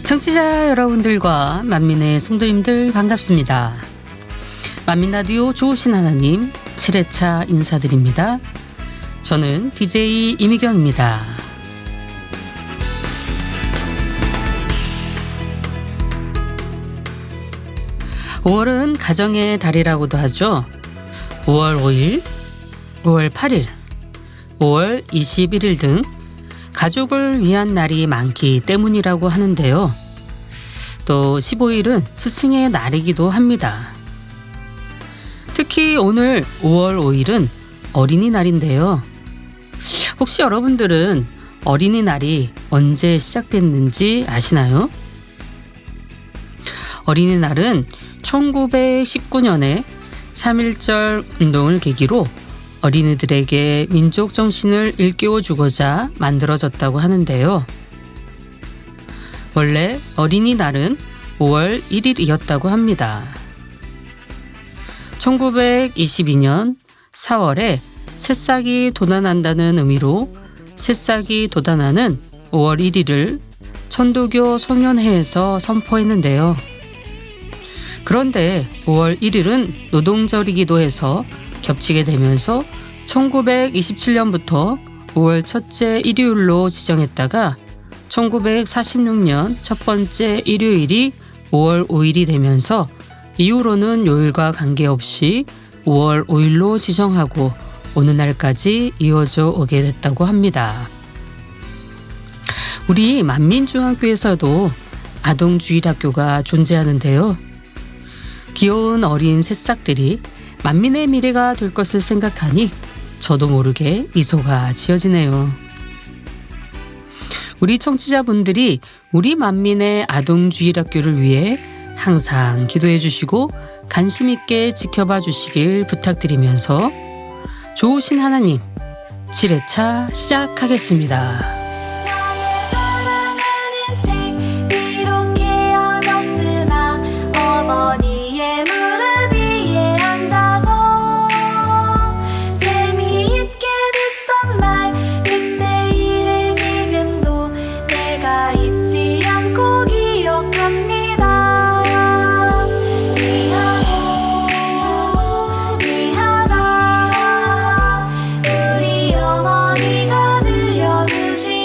청취자 여러분들과 만민의 성도님들 반갑습니다. 만민라디오 좋으신 하나님 7회차 인사드립니다. 저는 DJ 이미경입니다. 5월은 가정의 달이라고도 하죠. 5월 5일, 5월 8일, 5월 21일 등 가족을 위한 날이 많기 때문이라고 하는데요. 또 15일은 스승의 날이기도 합니다. 특히 오늘 5월 5일은 어린이날인데요. 혹시 여러분들은 어린이날이 언제 시작됐는지 아시나요? 어린이날은 1919년에 3.1절 운동을 계기로 어린이들에게 민족 정신을 일깨워 주고자 만들어졌다고 하는데요. 원래 어린이날은 5월 1일이었다고 합니다. 1922년 4월에 새싹이 돋아난다는 의미로 새싹이 돋아나는 5월 1일을 천도교 송년회에서 선포했는데요. 그런데 5월 1일은 노동절이기도 해서 겹치게 되면서 1927년부터 5월 첫째 일요일로 지정했다가 1946년 첫 번째 일요일이 5월 5일이 되면서 이후로는 요일과 관계없이 5월 5일로 지정하고 오늘날까지 이어져 오게 됐다고 합니다. 우리 만민중앙교에서도 아동주일학교가 존재하는데요. 귀여운 어린 새싹들이 만민의 미래가 될 것을 생각하니 저도 모르게 미소가 지어지네요. 우리 청취자분들이 우리 만민의 아동주일학교를 위해 항상 기도해 주시고 관심 있게 지켜봐 주시길 부탁드리면서 좋으신 하나님 7회차 시작하겠습니다. 우리 어머니가 들려주신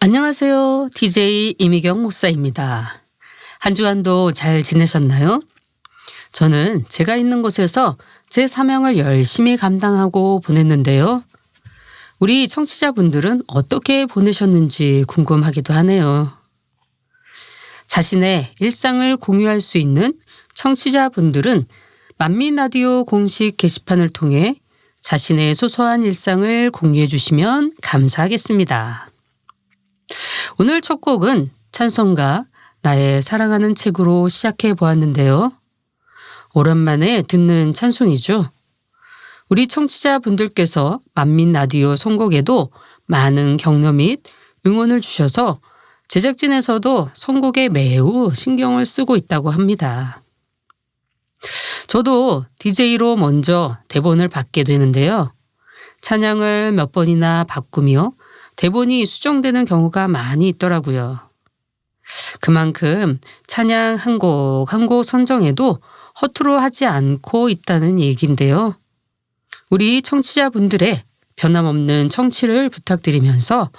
안녕하세요. DJ 이미경 목사입니다. 한 주간도 잘 지내셨나요? 저는 제가 있는 곳에서 제 사명을 열심히 감당하고 보냈는데요. 우리 청취자분들은 어떻게 보내셨는지 궁금하기도 하네요. 자신의 일상을 공유할 수 있는 청취자분들은 만민라디오 공식 게시판을 통해 자신의 소소한 일상을 공유해 주시면 감사하겠습니다. 오늘 첫 곡은 찬송가 나의 사랑하는 책으로 시작해 보았는데요. 오랜만에 듣는 찬송이죠. 우리 청취자분들께서 만민라디오 선곡에도 많은 격려 및 응원을 주셔서 제작진에서도 선곡에 매우 신경을 쓰고 있다고 합니다. 저도 DJ로 먼저 대본을 받게 되는데요. 찬양을 몇 번이나 바꾸며 대본이 수정되는 경우가 많이 있더라고요. 그만큼 찬양 한 곡 한 곡 선정에도 허투루 하지 않고 있다는 얘기인데요. 우리 청취자분들의 변함없는 청취를 부탁드리면서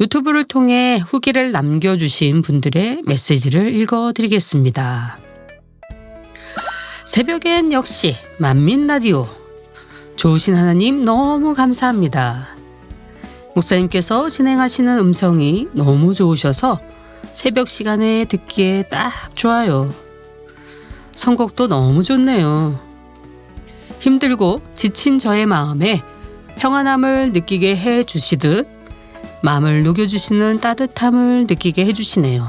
유튜브를 통해 후기를 남겨주신 분들의 메시지를 읽어드리겠습니다. 새벽엔 역시 만민라디오. 좋으신 하나님 너무 감사합니다. 목사님께서 진행하시는 음성이 너무 좋으셔서 새벽 시간에 듣기에 딱 좋아요. 선곡도 너무 좋네요. 힘들고 지친 저의 마음에 평안함을 느끼게 해주시듯 마음을 녹여주시는 따뜻함을 느끼게 해주시네요.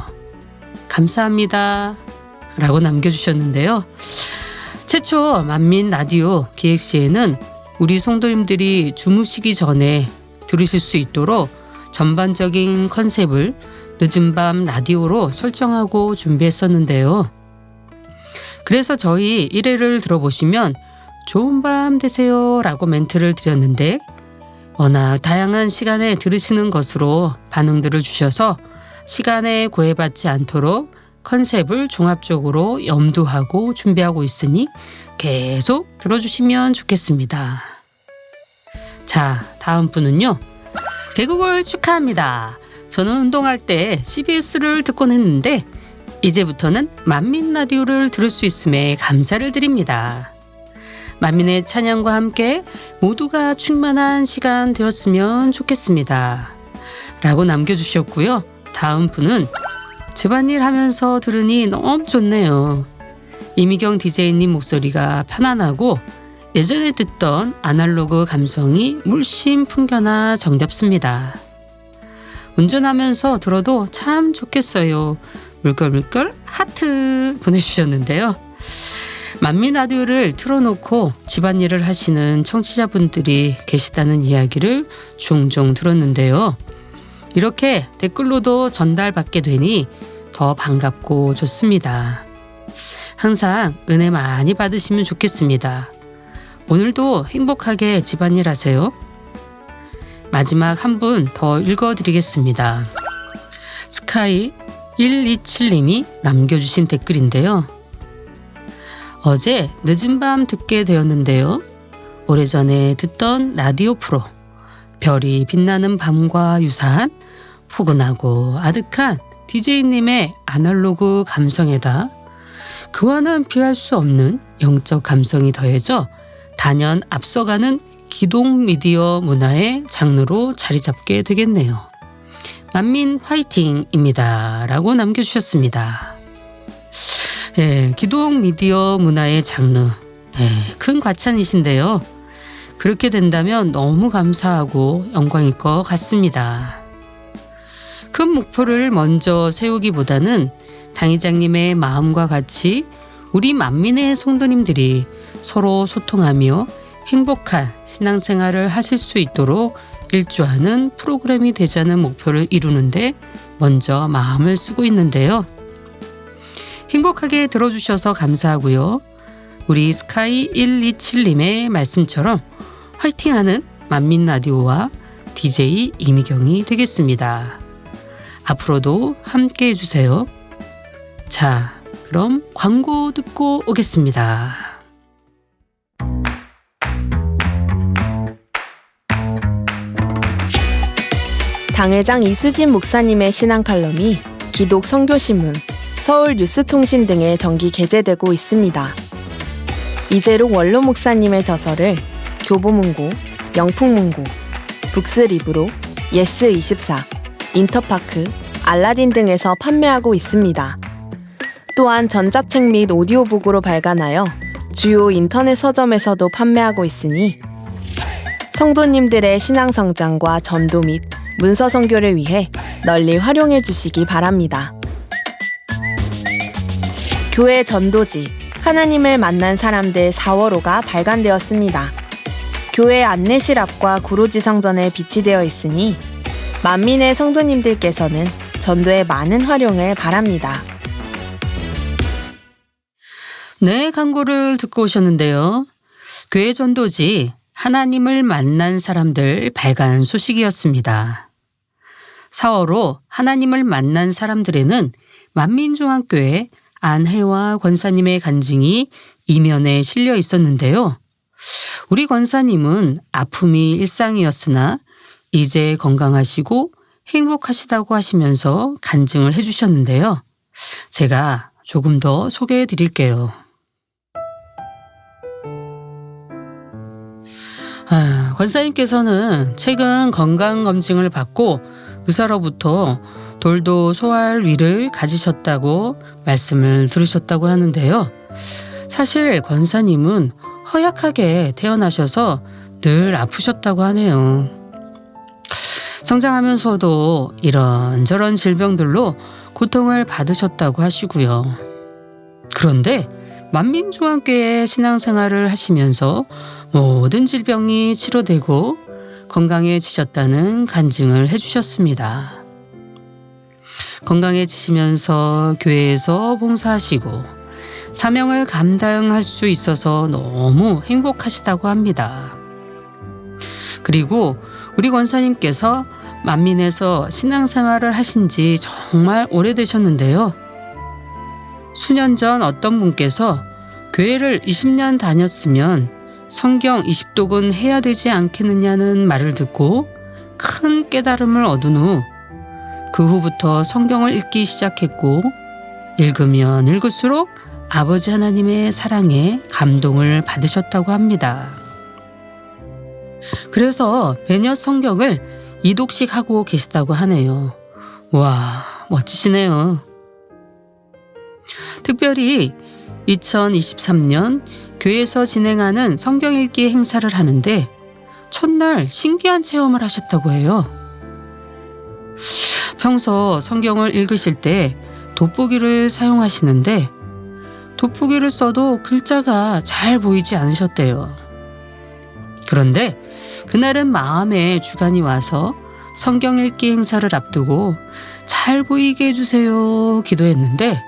감사합니다. 라고 남겨주셨는데요. 최초 만민라디오 기획시에는 우리 성도님들이 주무시기 전에 들으실 수 있도록 전반적인 컨셉을 늦은 밤 라디오로 설정하고 준비했었는데요. 그래서 저희 1회를 들어보시면 좋은 밤 되세요 라고 멘트를 드렸는데 워낙 다양한 시간에 들으시는 것으로 반응들을 주셔서 시간에 구애받지 않도록 컨셉을 종합적으로 염두하고 준비하고 있으니 계속 들어주시면 좋겠습니다. 자, 다음 분은요. 개국을 축하합니다. 저는 운동할 때 CBS를 듣곤 했는데 이제부터는 만민라디오를 들을 수 있음에 감사를 드립니다. 만민의 찬양과 함께 모두가 충만한 시간 되었으면 좋겠습니다. 라고 남겨주셨고요. 다음 분은 집안일 하면서 들으니 너무 좋네요. 이미경 DJ님 목소리가 편안하고 예전에 듣던 아날로그 감성이 물씬 풍겨나 정답습니다. 운전하면서 들어도 참 좋겠어요. 물결물결 하트 보내주셨는데요. 만민라디오를 틀어놓고 집안일을 하시는 청취자분들이 계시다는 이야기를 종종 들었는데요. 이렇게 댓글로도 전달받게 되니 더 반갑고 좋습니다. 항상 은혜 많이 받으시면 좋겠습니다. 오늘도 행복하게 집안일 하세요. 마지막 한 분 더 읽어드리겠습니다. 스카이 127님이 남겨주신 댓글인데요. 어제 늦은 밤 듣게 되었는데요. 오래전에 듣던 라디오 프로 별이 빛나는 밤과 유사한 포근하고 아득한 DJ님의 아날로그 감성에다 그와는 비할 수 없는 영적 감성이 더해져 단연 앞서가는 기동 미디어 문화의 장르로 자리 잡게 되겠네요. 만민 화이팅입니다. 라고 남겨주셨습니다. 기동 미디어 문화의 장르. 큰 과찬이신데요. 그렇게 된다면 너무 감사하고 영광일 것 같습니다. 큰 목표를 먼저 세우기보다는 당회장님의 마음과 같이 우리 만민의 성도님들이 서로 소통하며 행복한 신앙생활을 하실 수 있도록 일조하는 프로그램이 되자는 목표를 이루는데 먼저 마음을 쓰고 있는데요. 행복하게 들어주셔서 감사하고요. 우리 스카이 127님의 말씀처럼 화이팅하는 만민라디오와 DJ 이미경이 되겠습니다. 앞으로도 함께 해주세요. 자, 그럼 광고 듣고 오겠습니다. 당회장 이수진 목사님의 신앙 칼럼이 기독 선교신문, 서울 뉴스통신 등에 정기 게재되고 있습니다. 이재록 원로 목사님의 저서를 교보문고, 영풍문고, 북스리브로, 예스24, 인터파크, 알라딘 등에서 판매하고 있습니다. 또한 전자책 및 오디오북으로 발간하여 주요 인터넷 서점에서도 판매하고 있으니 성도님들의 신앙 성장과 전도 및 문서 선교를 위해 널리 활용해 주시기 바랍니다. 교회 전도지 하나님을 만난 사람들 4월호가 발간되었습니다. 교회 안내실 앞과 구로지 성전에 비치되어 있으니 만민의 성도님들께서는 전도에 많은 활용을 바랍니다. 네, 광고를 듣고 오셨는데요. 교회 전도지 하나님을 만난 사람들 발간 소식이었습니다. 4월호 하나님을 만난 사람들에는 만민중앙교회 안혜화 권사님의 간증이 이면에 실려 있었는데요. 우리 권사님은 아픔이 일상이었으나 이제 건강하시고 행복하시다고 하시면서 간증을 해주셨는데요. 제가 조금 더 소개해 드릴게요. 권사님께서는 최근 건강검진을 받고 의사로부터 돌도 소화할 위를 가지셨다고 말씀을 들으셨다고 하는데요. 사실 권사님은 허약하게 태어나셔서 늘 아프셨다고 하네요. 성장하면서도 이런저런 질병들로 고통을 받으셨다고 하시고요. 그런데 만민중앙교회 신앙생활을 하시면서 모든 질병이 치료되고 건강해지셨다는 간증을 해주셨습니다. 건강해지시면서 교회에서 봉사하시고 사명을 감당할 수 있어서 너무 행복하시다고 합니다. 그리고 우리 권사님께서 만민에서 신앙생활을 하신 지 정말 오래되셨는데요. 수년 전 어떤 분께서 교회를 20년 다녔으면 성경 20독은 해야 되지 않겠느냐는 말을 듣고 큰 깨달음을 얻은 후 그 후부터 성경을 읽기 시작했고 읽으면 읽을수록 아버지 하나님의 사랑에 감동을 받으셨다고 합니다. 그래서 매년 성경을 2독씩 하고 계시다고 하네요. 와, 멋지시네요. 특별히 2023년 교회에서 진행하는 성경 읽기 행사를 하는데 첫날 신기한 체험을 하셨다고 해요. 평소 성경을 읽으실 때 돋보기를 사용하시는데 돋보기를 써도 글자가 잘 보이지 않으셨대요. 그런데 그날은 마음에 주간이 와서 성경 읽기 행사를 앞두고 잘 보이게 해주세요 기도했는데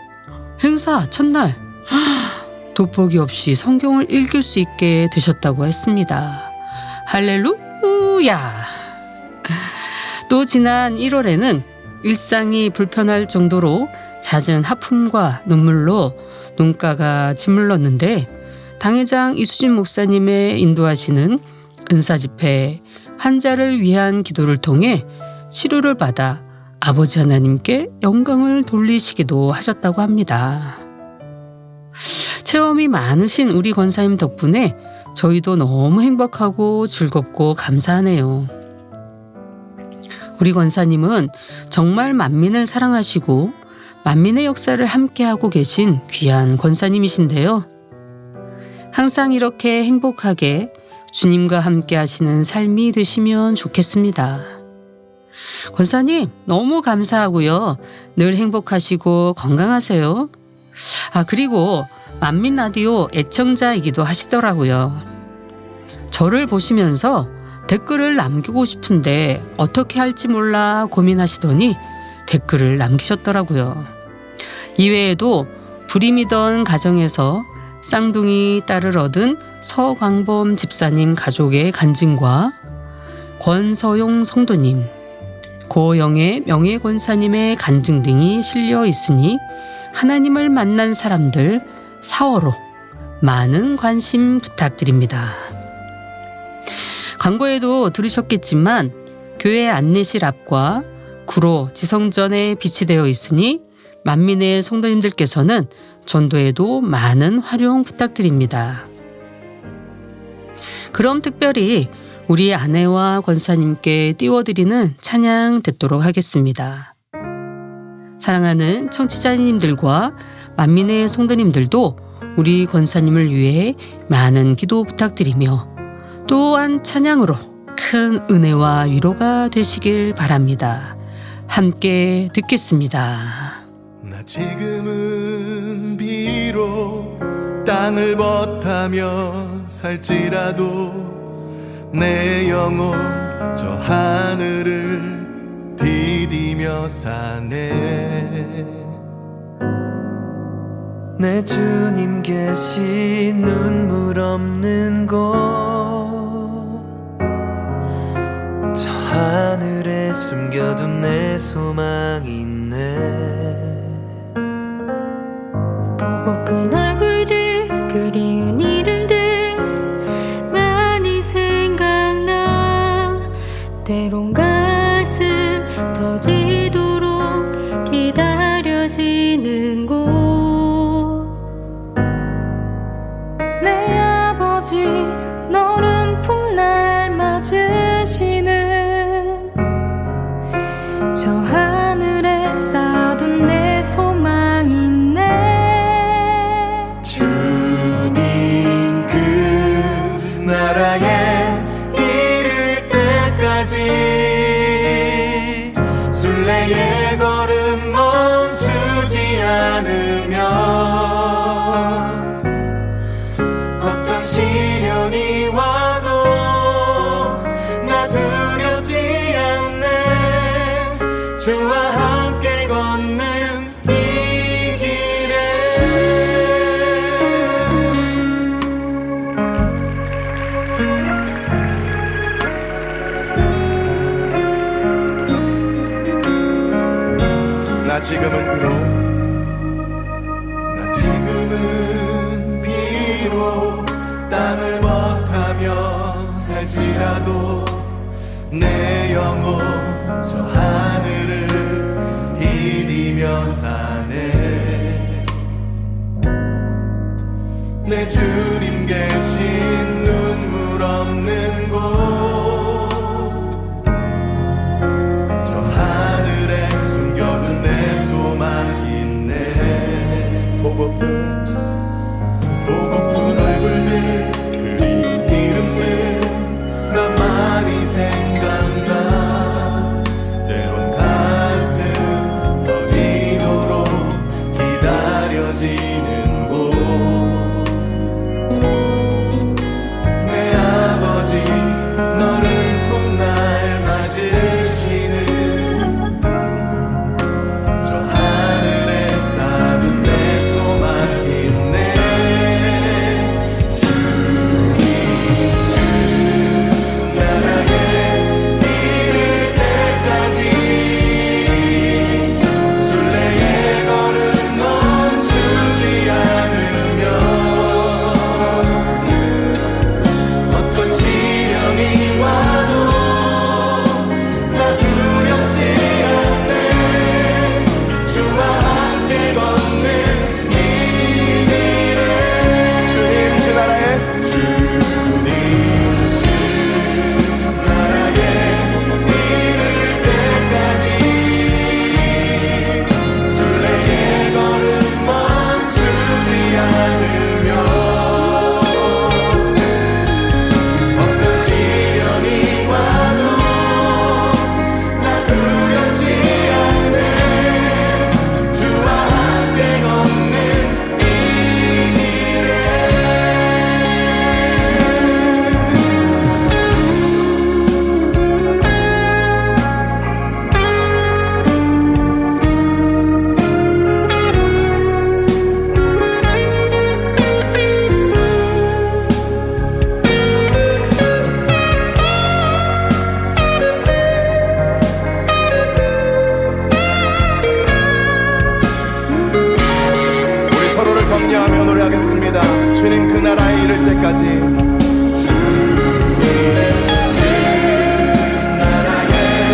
행사 첫날 돋보기 없이 성경을 읽을 수 있게 되셨다고 했습니다. 할렐루야! 또 지난 1월에는 일상이 불편할 정도로 잦은 하품과 눈물로 눈가가 짓물렀는데 당회장 이수진 목사님의 인도하시는 은사집회 환자를 위한 기도를 통해 치료를 받아 아버지 하나님께 영광을 돌리시기도 하셨다고 합니다. 체험이 많으신 우리 권사님 덕분에 저희도 너무 행복하고 즐겁고 감사하네요. 우리 권사님은 정말 만민을 사랑하시고 만민의 역사를 함께하고 계신 귀한 권사님이신데요. 항상 이렇게 행복하게 주님과 함께 하시는 삶이 되시면 좋겠습니다. 권사님 너무 감사하고요. 늘 행복하시고 건강하세요. 그리고 만민라디오 애청자이기도 하시더라고요. 저를 보시면서 댓글을 남기고 싶은데 어떻게 할지 몰라 고민하시더니 댓글을 남기셨더라고요. 이외에도 불임이던 가정에서 쌍둥이 딸을 얻은 서광범 집사님 가족의 간증과 권서용 성도님, 고영애 명예권사님의 간증 등이 실려 있으니 하나님을 만난 사람들 4월호 많은 관심 부탁드립니다. 광고에도 들으셨겠지만 교회 안내실 앞과 구로 지성전에 비치되어 있으니 만민의 성도님들께서는 전도에도 많은 활용 부탁드립니다. 그럼 특별히 우리 아내와 권사님께 띄워드리는 찬양 듣도록 하겠습니다. 사랑하는 청취자님들과 만민의 성도님들도 우리 권사님을 위해 많은 기도 부탁드리며 또한 찬양으로 큰 은혜와 위로가 되시길 바랍니다. 함께 듣겠습니다. 나 지금은 비록 땅을 벗하며 살지라도 내 영혼 저 하늘을 디디며 사네. 내 주님 계신 눈물 없는 곳 저 하늘에 숨겨둔 내 소망이 있네. 보고픈 얼굴들 그리운 이름들 많이 생각나. 때론 가슴 터지도록 기다려지는 곳. 내 아버지 너른 봄날 맞으시는 저 하늘에 쌓아둔 내 소망이 있네. 주님 그 나라에 이를 때까지 순례의 걸음 멈추지 않으면 어떤 시련이 와도 나 두렵지 않네. 주와 함께 걷는 이 길에. 나 지금은 비록 땅을 벗하며 살지라도 내 영혼 저 하늘을 디디며 사네. 내 주님 계신 눈물 없는 곳 저 하늘에 숨겨둔 내 소망이 있네. 보고픈 얼굴들 그리운 이름들 나 많이 생각나. 때론 가슴 터지도록 기다려지는 곳. 내 아버지 너른 봄날 맞으시는 저 하늘에 쌓은 내 소망이 있네. 주님 그 나라에 이를 때까지 순례의 걸음 멈추지 않으면 어떤 시련이 와도 나 두렵지 않네. 주와 함께 걷는 이 길에. 주님 그 나라에 이를 때까지 순례의 걸음 멈추지 않으면 어떤 시련이 와도 나 두렵지 않네. 주와 함께 걷는 이 길에. 우리 서로를 격려하며 노래하겠습니다. 주님 그 나라에 이를 때까지. 주님 그 나라에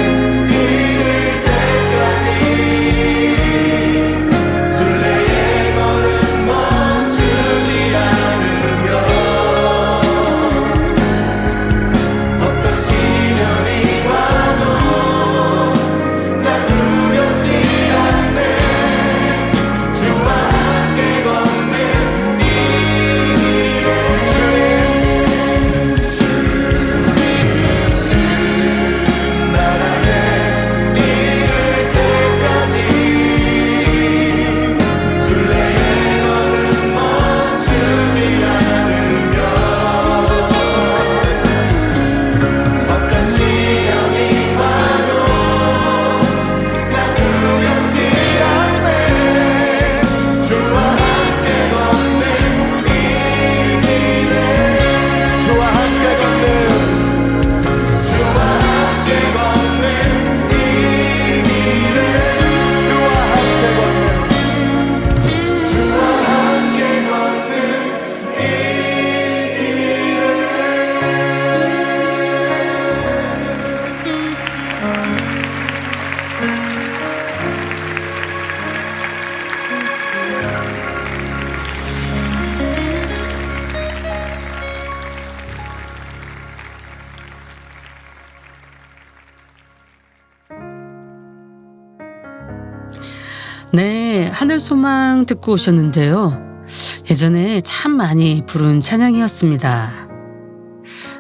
네, 하늘소망 듣고 오셨는데요. 예전에 참 많이 부른 찬양이었습니다.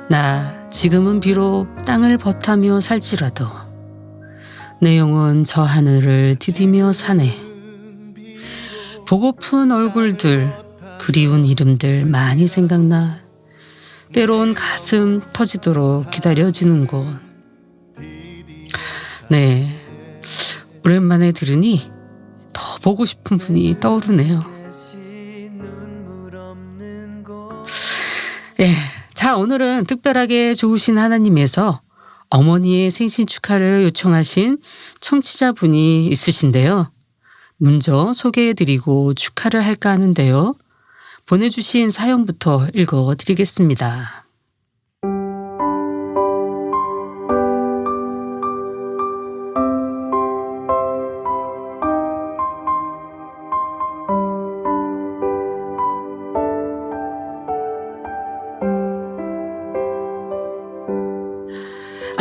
나 지금은 비록 땅을 버타며 살지라도 내 영혼 저 하늘을 디디며 사네. 보고픈 얼굴들, 그리운 이름들 많이 생각나. 때론 가슴 터지도록 기다려지는 곳. 네, 오랜만에 들으니 더 보고 싶은 분이 떠오르네요. 예, 자, 오늘은 특별하게 좋으신 하나님에서 어머니의 생신 축하를 요청하신 청취자분이 있으신데요. 먼저 소개해드리고 축하를 할까 하는데요. 보내주신 사연부터 읽어드리겠습니다.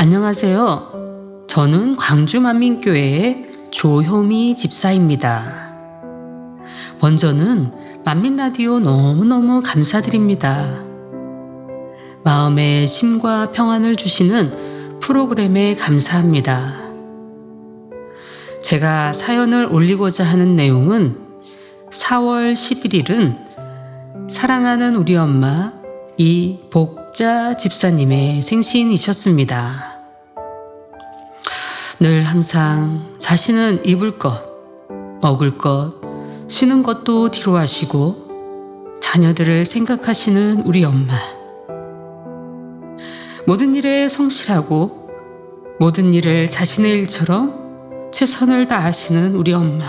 안녕하세요. 저는 광주 만민교회의 조효미 집사입니다. 먼저는 만민라디오 너무너무 감사드립니다. 마음에 쉼과 평안을 주시는 프로그램에 감사합니다. 제가 사연을 올리고자 하는 내용은 4월 11일은 사랑하는 우리 엄마 이복자 집사님의 생신이셨습니다. 늘 항상 자신은 입을 것, 먹을 것, 쉬는 것도 뒤로 하시고 자녀들을 생각하시는 우리 엄마. 모든 일에 성실하고 모든 일을 자신의 일처럼 최선을 다하시는 우리 엄마.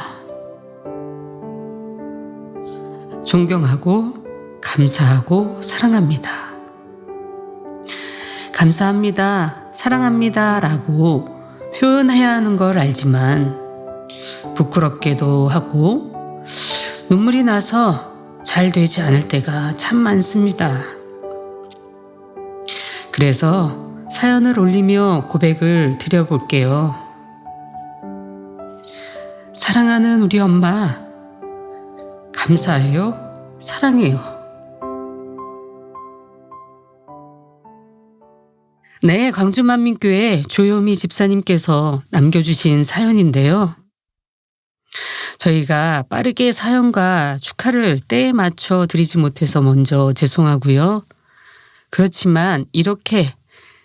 존경하고 감사하고 사랑합니다. 감사합니다, 사랑합니다 라고 표현해야 하는 걸 알지만 부끄럽게도 하고 눈물이 나서 잘 되지 않을 때가 참 많습니다. 그래서 사연을 올리며 고백을 드려볼게요. 사랑하는 우리 엄마, 감사해요, 사랑해요. 네, 광주만민교회 조효미 집사님께서 남겨주신 사연인데요. 저희가 빠르게 사연과 축하를 때에 맞춰 드리지 못해서 먼저 죄송하고요. 그렇지만 이렇게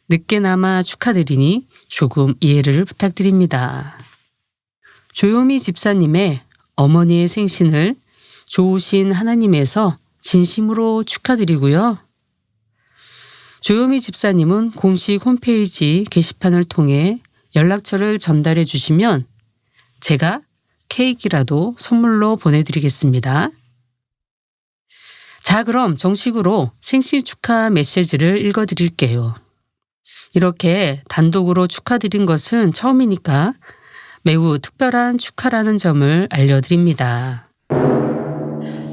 늦게나마 축하드리니 조금 이해를 부탁드립니다. 조효미 집사님의 어머니의 생신을 좋으신 하나님에서 진심으로 축하드리고요. 조효미 집사님은 공식 홈페이지 게시판을 통해 연락처를 전달해 주시면 제가 케이크라도 선물로 보내드리겠습니다. 자, 그럼 정식으로 생신 축하 메시지를 읽어드릴게요. 이렇게 단독으로 축하드린 것은 처음이니까 매우 특별한 축하라는 점을 알려드립니다.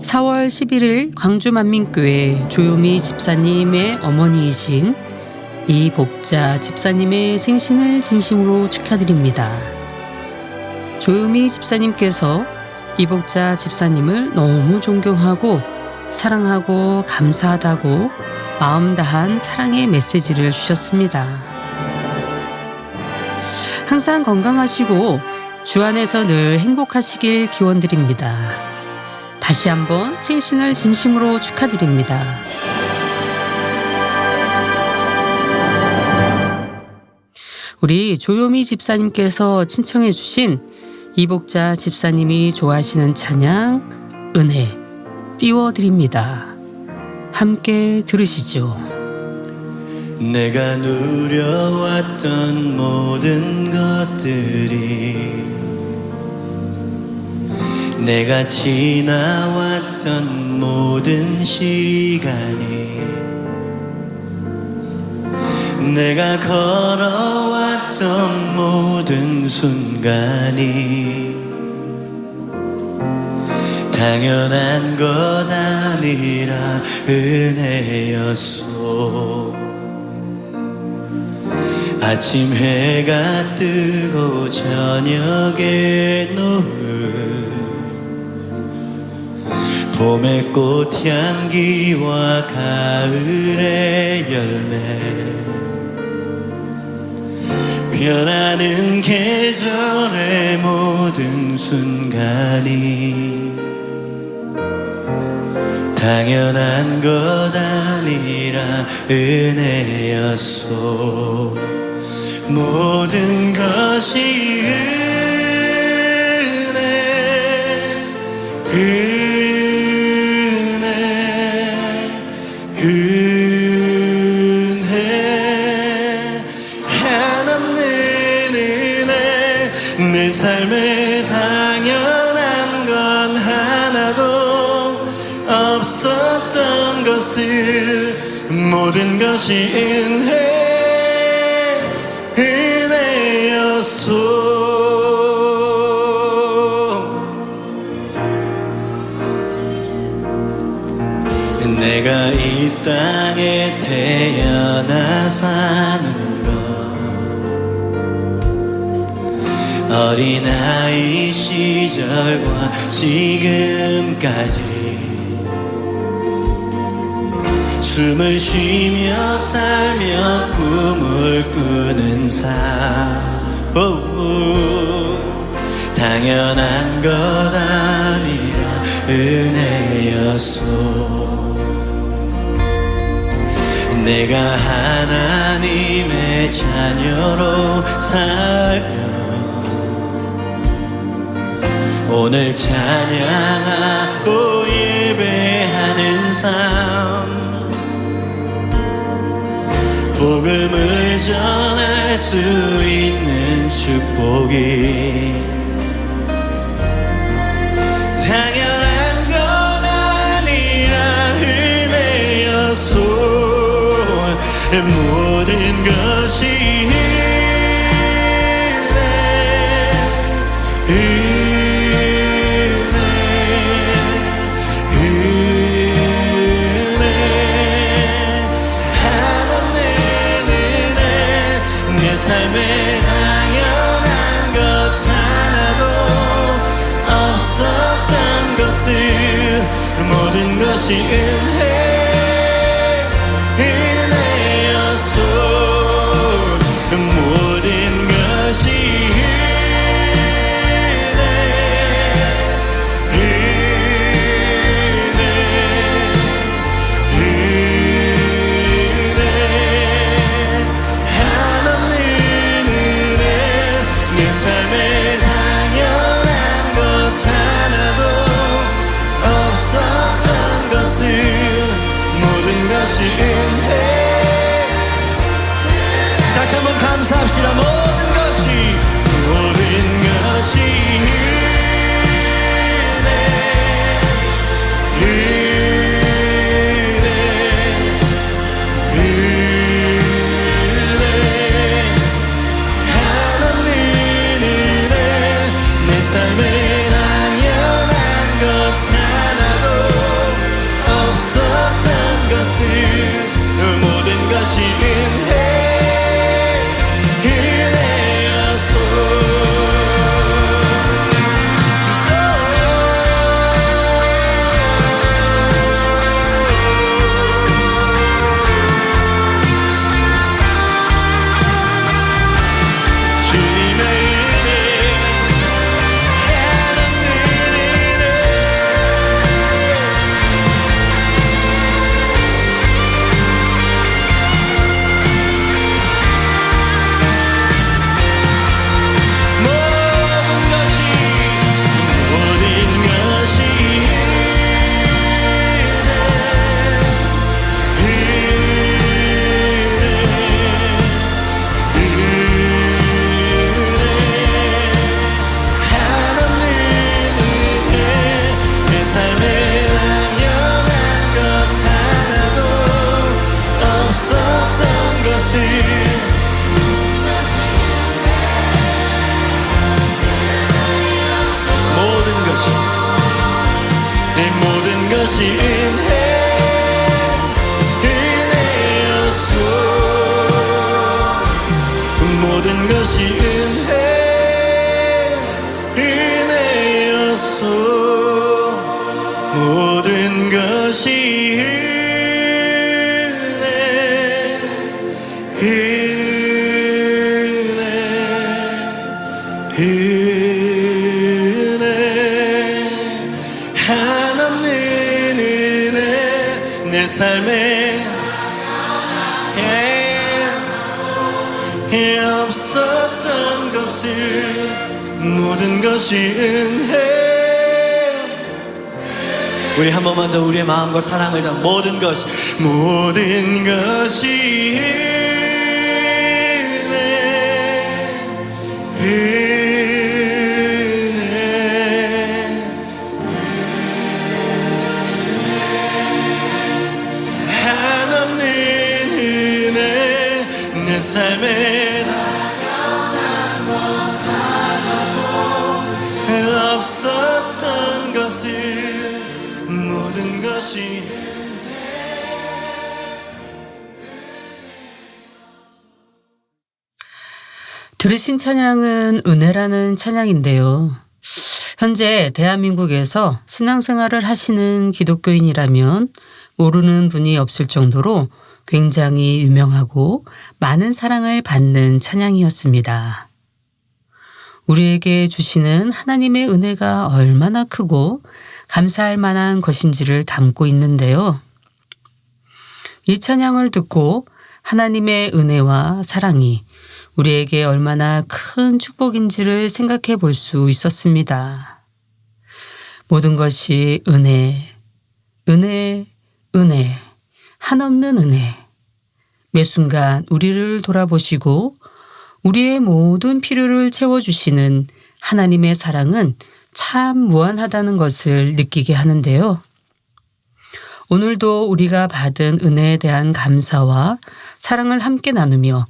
4월 11일 광주만민교회 조효미 집사님의 어머니이신 이복자 집사님의 생신을 진심으로 축하드립니다. 조효미 집사님께서 이복자 집사님을 너무 존경하고 사랑하고 감사하다고 마음 다한 사랑의 메시지를 주셨습니다. 항상 건강하시고 주 안에서 늘 행복하시길 기원드립니다. 다시 한번 생신을 진심으로 축하드립니다. 우리 조효미 집사님께서 친청해 주신 이복자 집사님이 좋아하시는 찬양 은혜 띄워드립니다. 함께 들으시죠. 내가 누려왔던 모든 것들이 내가 지나왔던 모든 시간이 내가 걸어왔던 모든 순간이 당연한 것 아니라 은혜였소. 아침 해가 뜨고 저녁에 노을 봄의 꽃향기와 가을의 열매 변하는 계절의 모든 순간이 당연한 것 아니라 은혜였소. 모든 것이 은혜 한없는 은혜. 내 삶에 당연한 건 하나도 없었던 것을 모든 것이 은혜였소. 내가 이 땅에 태어나 사는 것 어린아이 시절과 지금까지 숨을 쉬며 살며 꿈을 꾸는 삶 당연한 것 아니라 은혜였소. 내가 하나님의 자녀로 살며 오늘 찬양하고 예배하는 삶 복음을 전할 수 있는 축복이 당연한 건 아니라 은혜였소. 모든 것이 은혜 한없는 은혜. 내 삶에 당연한 것 하나도 없었던 것을 모든 것이 모든 것이 한없는 은혜. 내 삶에 당연한 것 하나도 없었던 것을 모든 것이 은혜. 다시 한번 감사합시다. 모든 것이 은혜 한없는 은혜. 내 삶에 당연한 것 하나도 없었던 것을 모든 것이 은혜. 모든 것이 은혜였소. 모든 것이 은혜였소. 모든 은혜 한없는 은혜 내 삶에 없었던 것을 모든 것이 은혜. 우리 한 번만 더 우리의 마음과 사랑을 담은 모든 것이 한없는 은혜 내 삶에 없었던 것을 모든 것이 들으신 찬양은 은혜라는 찬양인데요. 현재 대한민국에서 신앙생활을 하시는 기독교인이라면 모르는 분이 없을 정도로 굉장히 유명하고 많은 사랑을 받는 찬양이었습니다. 우리에게 주시는 하나님의 은혜가 얼마나 크고 감사할 만한 것인지를 담고 있는데요. 이 찬양을 듣고 하나님의 은혜와 사랑이 우리에게 얼마나 큰 축복인지를 생각해 볼 수 있었습니다. 모든 것이 은혜, 은혜, 은혜, 한없는 은혜. 매 순간 우리를 돌아보시고 우리의 모든 필요를 채워주시는 하나님의 사랑은 참 무한하다는 것을 느끼게 하는데요. 오늘도 우리가 받은 은혜에 대한 감사와 사랑을 함께 나누며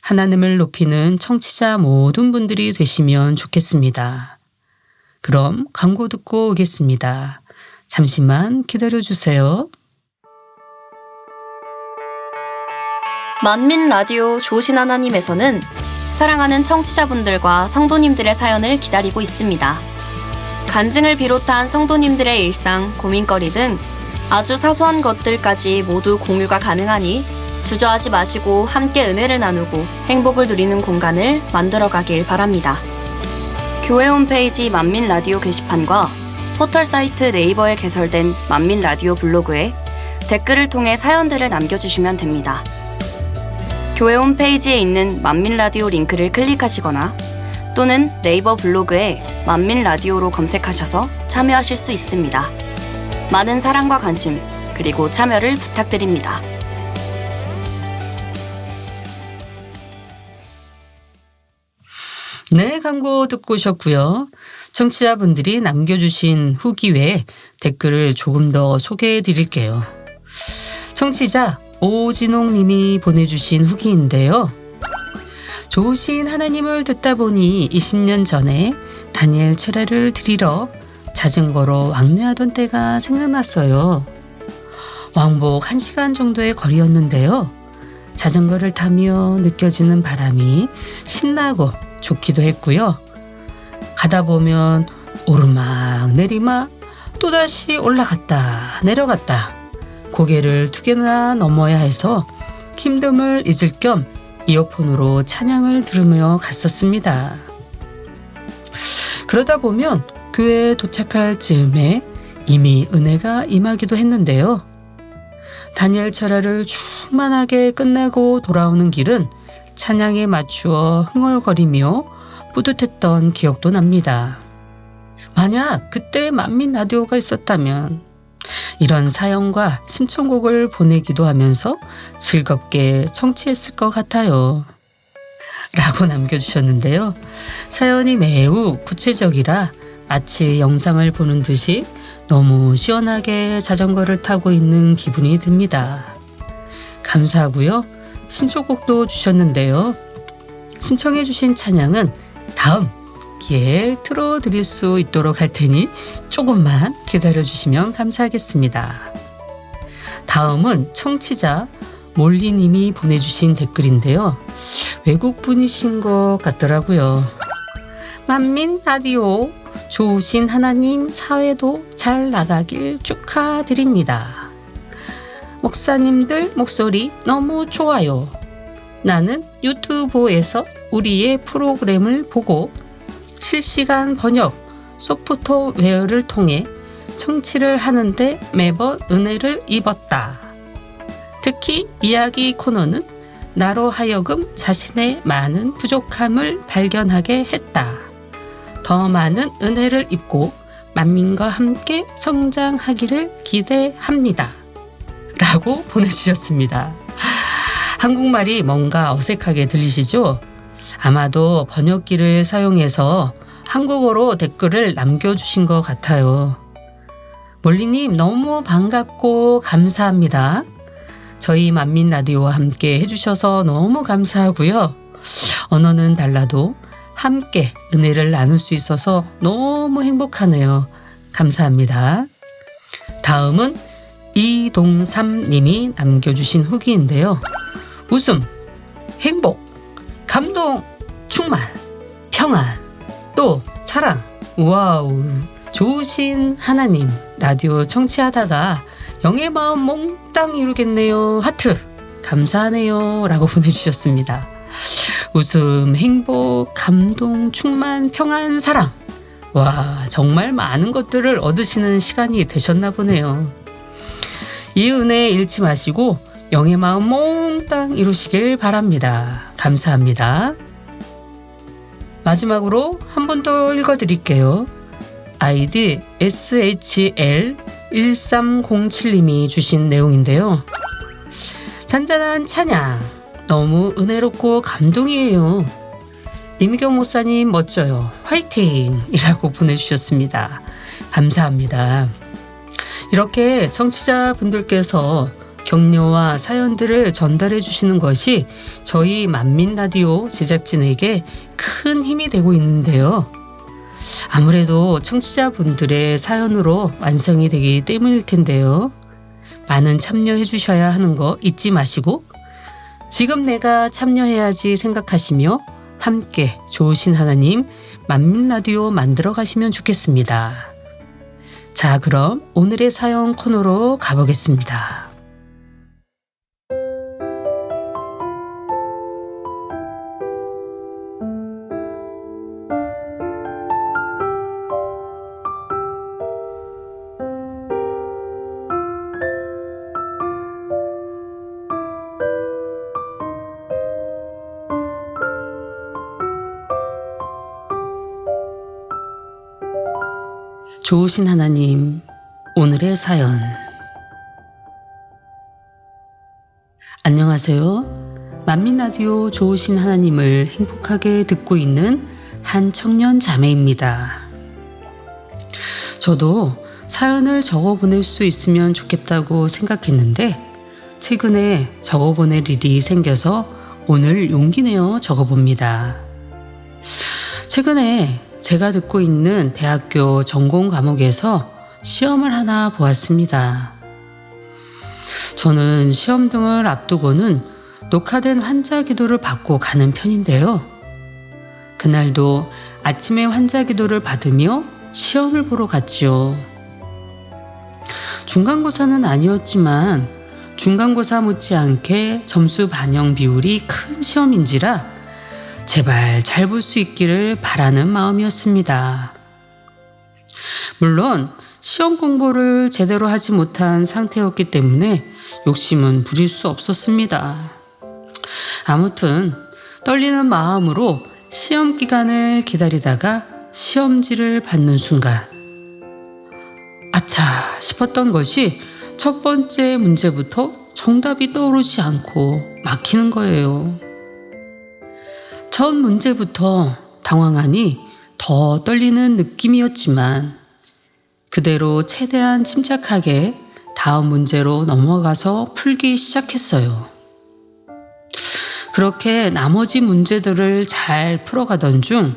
하나님을 높이는 청취자 모든 분들이 되시면 좋겠습니다. 그럼 광고 듣고 오겠습니다. 잠시만 기다려주세요. 만민 라디오 좋으신 하나님에서는 사랑하는 청취자분들과 성도님들의 사연을 기다리고 있습니다. 간증을 비롯한 성도님들의 일상, 고민거리 등 아주 사소한 것들까지 모두 공유가 가능하니 주저하지 마시고 함께 은혜를 나누고 행복을 누리는 공간을 만들어가길 바랍니다. 교회 홈페이지 만민 라디오 게시판과 포털 사이트 네이버에 개설된 만민 라디오 블로그에 댓글을 통해 사연들을 남겨주시면 됩니다. 교회 홈페이지에 있는 만민 라디오 링크를 클릭하시거나 또는 네이버 블로그에 만민 라디오로 검색하셔서 참여하실 수 있습니다. 많은 사랑과 관심 그리고 참여를 부탁드립니다. 네, 광고 듣고 오셨고요. 청취자분들이 남겨주신 후기 외에 댓글을 조금 더 소개해 드릴게요. 청취자 오진홍 님이 보내주신 후기인데요. 좋으신 하나님을 듣다 보니 20년 전에 다니엘 철회를 드리러 자전거로 왕래하던 때가 생각났어요. 왕복 1시간 정도의 거리였는데요. 자전거를 타며 느껴지는 바람이 신나고 좋기도 했고요. 가다 보면 오르막 내리막 또다시 올라갔다 내려갔다 고개를 2개나 넘어야 해서 힘듦을 잊을 겸 이어폰으로 찬양을 들으며 갔었습니다. 그러다 보면 교회에 도착할 즈음에 이미 은혜가 임하기도 했는데요. 다니엘 철야를 충만하게 끝내고 돌아오는 길은 찬양에 맞추어 흥얼거리며 뿌듯했던 기억도 납니다. 만약 그때 만민 라디오가 있었다면 이런 사연과 신청곡을 보내기도 하면서 즐겁게 청취했을 것 같아요. 라고 남겨주셨는데요. 사연이 매우 구체적이라 마치 영상을 보는 듯이 너무 시원하게 자전거를 타고 있는 기분이 듭니다. 감사하고요. 신청곡도 주셨는데요. 신청해 주신 찬양은 다음 기회에 틀어드릴 수 있도록 할 테니 조금만 기다려주시면 감사하겠습니다. 다음은 청취자 몰리님이 보내주신 댓글인데요. 외국분이신 것 같더라고요. 만민 라디오 좋으신 하나님 사회도 잘 나가길 축하드립니다. 목사님들 목소리 너무 좋아요. 나는 유튜브에서 우리의 프로그램을 보고 실시간 번역 소프트웨어를 통해 청취를 하는데 매번 은혜를 입었다. 특히 이야기 코너는 나로 하여금 자신의 많은 부족함을 발견하게 했다. 더 많은 은혜를 입고 만민과 함께 성장하기를 기대합니다. 라고 보내주셨습니다. 한국말이 뭔가 어색하게 들리시죠? 아마도 번역기를 사용해서 한국어로 댓글을 남겨주신 것 같아요. 몰리님 너무 반갑고 감사합니다. 저희 만민라디오와 함께 해주셔서 너무 감사하고요. 언어는 달라도 함께 은혜를 나눌 수 있어서 너무 행복하네요. 감사합니다. 다음은 이동삼님이 남겨주신 후기인데요. 웃음, 행복, 감동, 충만, 평안, 또 사랑. 와우, 좋으신 하나님. 라디오 청취하다가 영의 마음 몽땅 이루겠네요. 하트. 감사하네요. 라고 보내주셨습니다. 웃음, 행복, 감동, 충만, 평안, 사랑. 와, 정말 많은 것들을 얻으시는 시간이 되셨나 보네요. 이 은혜 잃지 마시고 영의 마음 몽땅 이루시길 바랍니다. 감사합니다. 마지막으로 한 번 더 읽어드릴게요. 아이디 SHL1307님이 주신 내용인데요. 잔잔한 찬양, 너무 은혜롭고 감동이에요. 이미경 목사님 멋져요. 화이팅! 이라고 보내주셨습니다. 감사합니다. 이렇게 청취자분들께서 격려와 사연들을 전달해 주시는 것이 저희 만민라디오 제작진에게 큰 힘이 되고 있는데요. 아무래도 청취자분들의 사연으로 완성이 되기 때문일 텐데요. 많은 참여해 주셔야 하는 거 잊지 마시고 지금 내가 참여해야지 생각하시며 함께 좋으신 하나님 만민라디오 만들어 가시면 좋겠습니다. 자, 그럼 오늘의 사연 코너로 가보겠습니다. 좋으신 하나님, 오늘의 사연. 안녕하세요. 만민라디오 좋으신 하나님을 행복하게 듣고 있는 한 청년 자매입니다. 저도 사연을 적어보낼 수 있으면 좋겠다고 생각했는데 최근에 적어보낼 일이 생겨서 오늘 용기 내어 적어봅니다. 최근에 제가 듣고 있는 대학교 전공 과목에서 시험을 하나 보았습니다. 저는 시험 등을 앞두고는 녹화된 환자 기도를 받고 가는 편인데요. 그날도 아침에 환자 기도를 받으며 시험을 보러 갔지요. 중간고사는 아니었지만 중간고사 못지않게 점수 반영 비율이 큰 시험인지라 제발 잘 볼 수 있기를 바라는 마음이었습니다. 물론 시험 공부를 제대로 하지 못한 상태였기 때문에 욕심은 부릴 수 없었습니다. 아무튼 떨리는 마음으로 시험 기간을 기다리다가 시험지를 받는 순간 아차 싶었던 것이 첫 번째 문제부터 정답이 떠오르지 않고 막히는 거예요. 첫 문제부터 당황하니 더 떨리는 느낌이었지만 그대로 최대한 침착하게 다음 문제로 넘어가서 풀기 시작했어요. 그렇게 나머지 문제들을 잘 풀어가던 중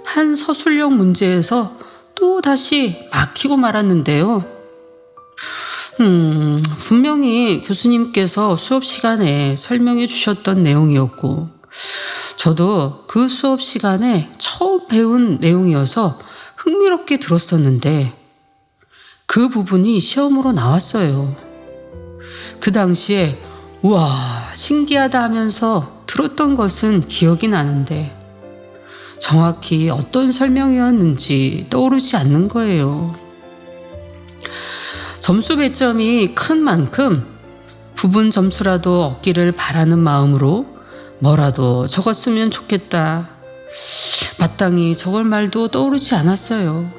한 서술형 문제에서 또 다시 막히고 말았는데요. 분명히 교수님께서 수업 시간에 설명해 주셨던 내용이었고 저도 그 수업 시간에 처음 배운 내용이어서 흥미롭게 들었었는데 그 부분이 시험으로 나왔어요. 그 당시에 우와 신기하다 하면서 들었던 것은 기억이 나는데 정확히 어떤 설명이었는지 떠오르지 않는 거예요. 점수 배점이 큰 만큼 부분 점수라도 얻기를 바라는 마음으로 뭐라도 적었으면 좋겠다. 마땅히 적을 말도 떠오르지 않았어요.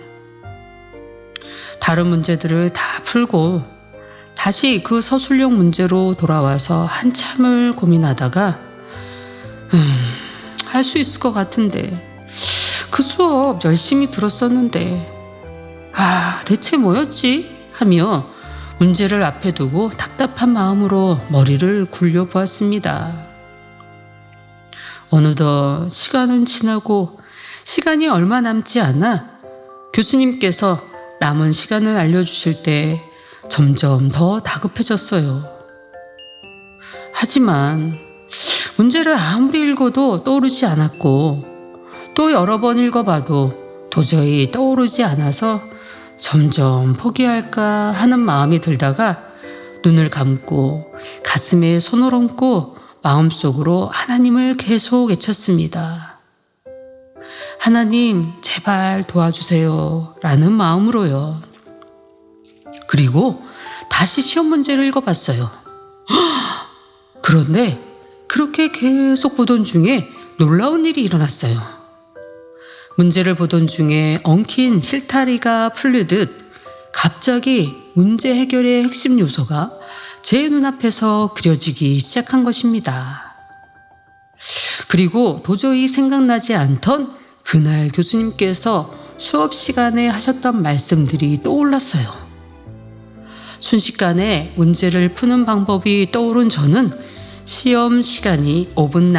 다른 문제들을 다 풀고 다시 그 서술형 문제로 돌아와서 한참을 고민하다가 할 수 있을 것 같은데, 그 수업 열심히 들었었는데 대체 뭐였지? 하며 문제를 앞에 두고 답답한 마음으로 머리를 굴려보았습니다. 어느덧 시간은 지나고 시간이 얼마 남지 않아 교수님께서 남은 시간을 알려주실 때 점점 더 다급해졌어요. 하지만 문제를 아무리 읽어도 떠오르지 않았고 또 여러 번 읽어봐도 도저히 떠오르지 않아서 점점 포기할까 하는 마음이 들다가 눈을 감고 가슴에 손을 얹고 마음속으로 하나님을 계속 외쳤습니다. 하나님, 제발 도와주세요 라는 마음으로요. 그리고 다시 시험 문제를 읽어봤어요. 그런데 그렇게 계속 보던 중에 놀라운 일이 일어났어요. 문제를 보던 중에 엉킨 실타리가 풀리듯 갑자기 문제 해결의 핵심 요소가 제 눈앞에서 그려지기 시작한 것입니다. 그리고 도저히 생각나지 않던 그날 교수님께서 수업 시간에 하셨던 말씀들이 떠올랐어요. 순식간에 문제를 푸는 방법이 떠오른 저는 시험 시간이 5분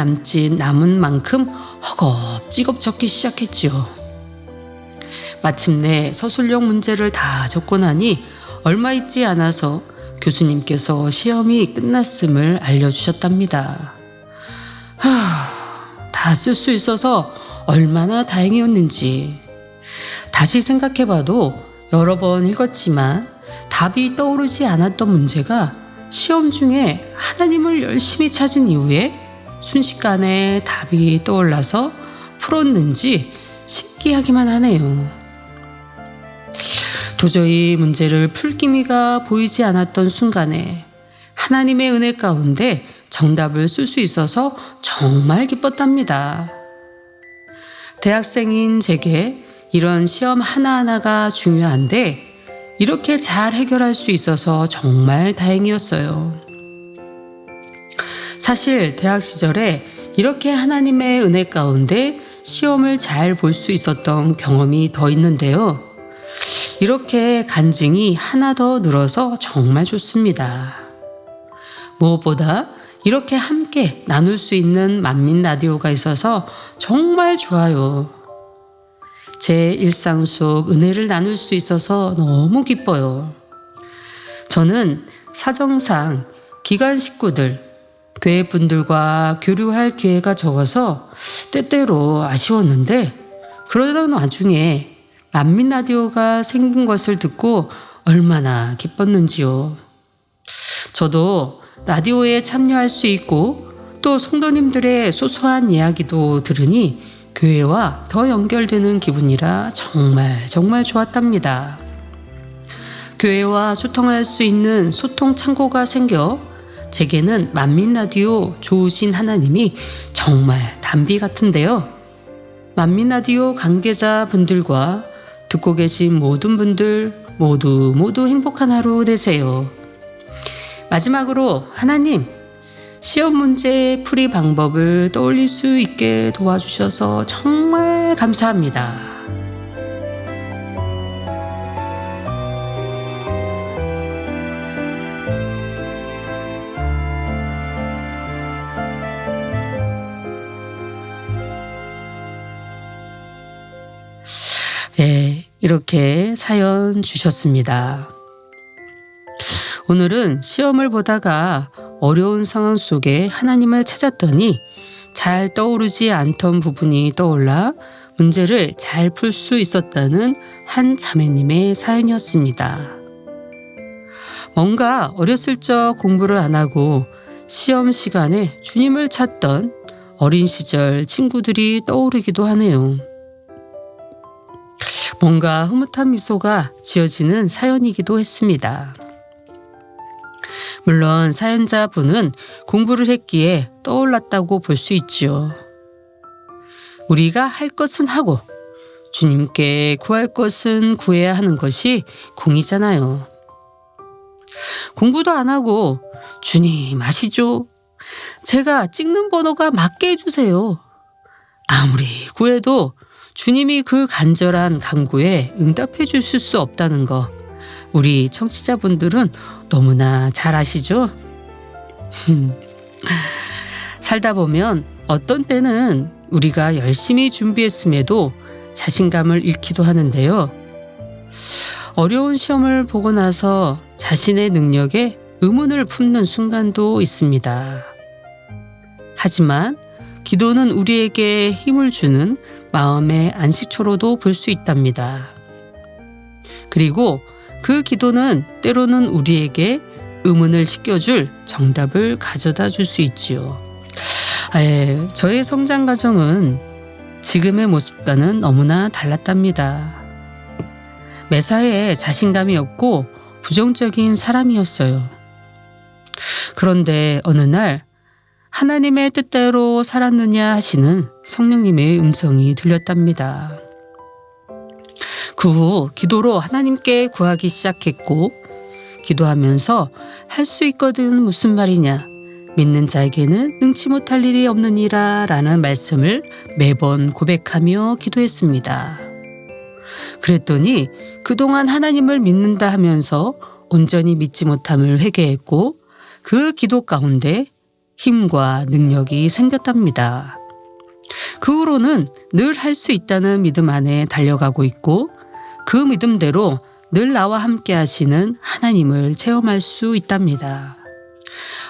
남은 만큼 허겁지겁 적기 시작했지요. 마침내 서술형 문제를 다 적고 나니 얼마 있지 않아서 교수님께서 시험이 끝났음을 알려주셨답니다. 다 쓸 수 있어서 얼마나 다행이었는지. 다시 생각해봐도 여러 번 읽었지만 답이 떠오르지 않았던 문제가 시험 중에 하나님을 열심히 찾은 이후에 순식간에 답이 떠올라서 풀었는지 신기하기만 하네요. 도저히 문제를 풀 기미가 보이지 않았던 순간에 하나님의 은혜 가운데 정답을 쓸 수 있어서 정말 기뻤답니다. 대학생인 제게 이런 시험 하나하나가 중요한데 이렇게 잘 해결할 수 있어서 정말 다행이었어요. 사실 대학 시절에 이렇게 하나님의 은혜 가운데 시험을 잘 볼 수 있었던 경험이 더 있는데요. 이렇게 간증이 하나 더 늘어서 정말 좋습니다. 무엇보다 이렇게 함께 나눌 수 있는 만민 라디오가 있어서 정말 좋아요. 제 일상 속 은혜를 나눌 수 있어서 너무 기뻐요. 저는 사정상 기관 식구들, 교회 분들과 교류할 기회가 적어서 때때로 아쉬웠는데 그러던 와중에 만민 라디오가 생긴 것을 듣고 얼마나 기뻤는지요. 저도 라디오에 참여할 수 있고 또 성도님들의 소소한 이야기도 들으니 교회와 더 연결되는 기분이라 정말 좋았답니다. 교회와 소통할 수 있는 소통 창고가 생겨 제게는 만민 라디오 좋으신 하나님이 정말 단비 같은데요. 만민 라디오 관계자 분들과 듣고 계신 모든 분들 모두 행복한 하루 되세요. 마지막으로 하나님, 시험 문제 풀이 방법을 떠올릴 수 있게 도와주셔서 정말 감사합니다. 네, 이렇게 사연 주셨습니다. 오늘은 시험을 보다가 어려운 상황 속에 하나님을 찾았더니 잘 떠오르지 않던 부분이 떠올라 문제를 잘 풀 수 있었다는 한 자매님의 사연이었습니다. 뭔가 어렸을 적 공부를 안 하고 시험 시간에 주님을 찾던 어린 시절 친구들이 떠오르기도 하네요. 뭔가 흐뭇한 미소가 지어지는 사연이기도 했습니다. 물론 사연자분은 공부를 했기에 떠올랐다고 볼 수 있지요. 우리가 할 것은 하고 주님께 구할 것은 구해야 하는 것이 공이잖아요. 공부도 안 하고 주님 아시죠? 제가 찍는 번호가 맞게 해주세요. 아무리 구해도 주님이 그 간절한 간구에 응답해 주실 수 없다는 거 우리 청취자분들은 너무나 잘 아시죠? 살다 보면 어떤 때는 우리가 열심히 준비했음에도 자신감을 잃기도 하는데요. 어려운 시험을 보고 나서 자신의 능력에 의문을 품는 순간도 있습니다. 하지만 기도는 우리에게 힘을 주는 마음의 안식처로도 볼 수 있답니다. 그리고 그 기도는 때로는 우리에게 의문을 씻겨줄 정답을 가져다 줄 수 있지요. 저의 성장 과정은 지금의 모습과는 너무나 달랐답니다. 매사에 자신감이 없고 부정적인 사람이었어요. 그런데 어느 날 하나님의 뜻대로 살았느냐 하시는 성령님의 음성이 들렸답니다. 그 후 기도로 하나님께 구하기 시작했고 기도하면서 할 수 있거든 무슨 말이냐 믿는 자에게는 능치 못할 일이 없느니라 라는 말씀을 매번 고백하며 기도했습니다. 그랬더니 그동안 하나님을 믿는다 하면서 온전히 믿지 못함을 회개했고 그 기도 가운데 힘과 능력이 생겼답니다. 그 후로는 늘 할 수 있다는 믿음 안에 달려가고 있고 그 믿음대로 늘 나와 함께 하시는 하나님을 체험할 수 있답니다.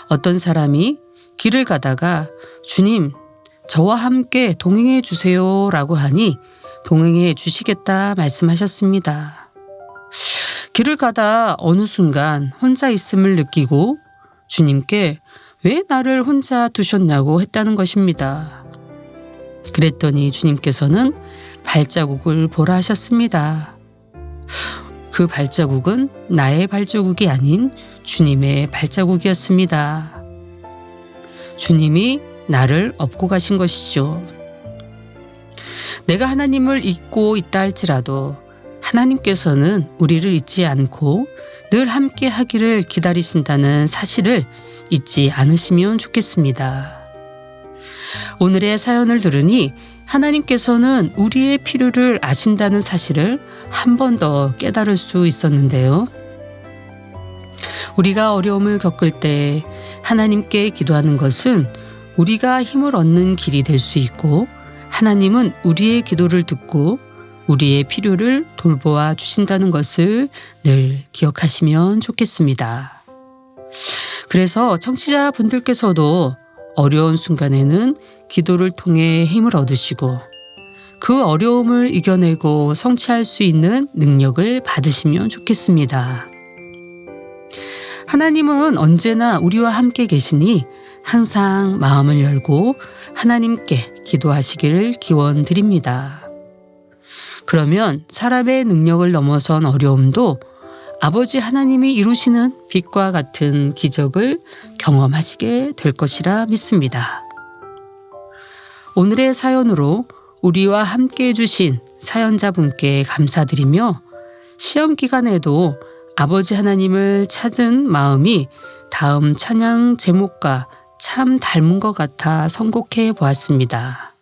어떤 사람이 길을 가다가 주님, 저와 함께 동행해 주세요 라고 하니 동행해 주시겠다 말씀하셨습니다. 길을 가다 어느 순간 혼자 있음을 느끼고 주님께 왜 나를 혼자 두셨냐고 했다는 것입니다. 그랬더니 주님께서는 발자국을 보라 하셨습니다. 그 발자국은 나의 발자국이 아닌 주님의 발자국이었습니다. 주님이 나를 업고 가신 것이죠. 내가 하나님을 잊고 있다 할지라도 하나님께서는 우리를 잊지 않고 늘 함께 하기를 기다리신다는 사실을 잊지 않으시면 좋겠습니다. 오늘의 사연을 들으니 하나님께서는 우리의 필요를 아신다는 사실을 한 번 더 깨달을 수 있었는데요. 우리가 어려움을 겪을 때 하나님께 기도하는 것은 우리가 힘을 얻는 길이 될 수 있고 하나님은 우리의 기도를 듣고 우리의 필요를 돌보아 주신다는 것을 늘 기억하시면 좋겠습니다. 그래서 청취자분들께서도 어려운 순간에는 기도를 통해 힘을 얻으시고 그 어려움을 이겨내고 성취할 수 있는 능력을 받으시면 좋겠습니다. 하나님은 언제나 우리와 함께 계시니 항상 마음을 열고 하나님께 기도하시기를 기원드립니다. 그러면 사람의 능력을 넘어선 어려움도 아버지 하나님이 이루시는 빛과 같은 기적을 경험하시게 될 것이라 믿습니다. 오늘의 사연으로 우리와 함께 해주신 사연자분께 감사드리며 시험 기간에도 아버지 하나님을 찾은 마음이 다음 찬양 제목과 참 닮은 것 같아 선곡해 보았습니다.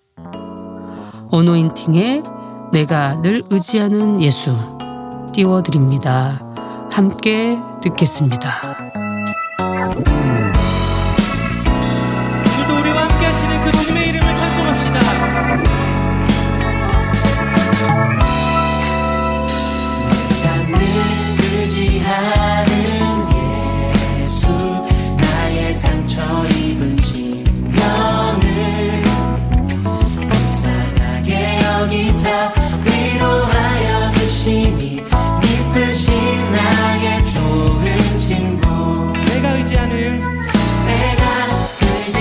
어노인팅의 내가 늘 의지하는 예수 띄워드립니다. 함께 듣겠습니다. 주도 우리와 함께 하시는 그 주님의 이름을 찬송합시다. 의지하는 예수 나의 상처 입은 심령을 불쌍하게 여기사 위로하여 주시니 기쁘신 나의 좋은 친구 내가 의지하는 예수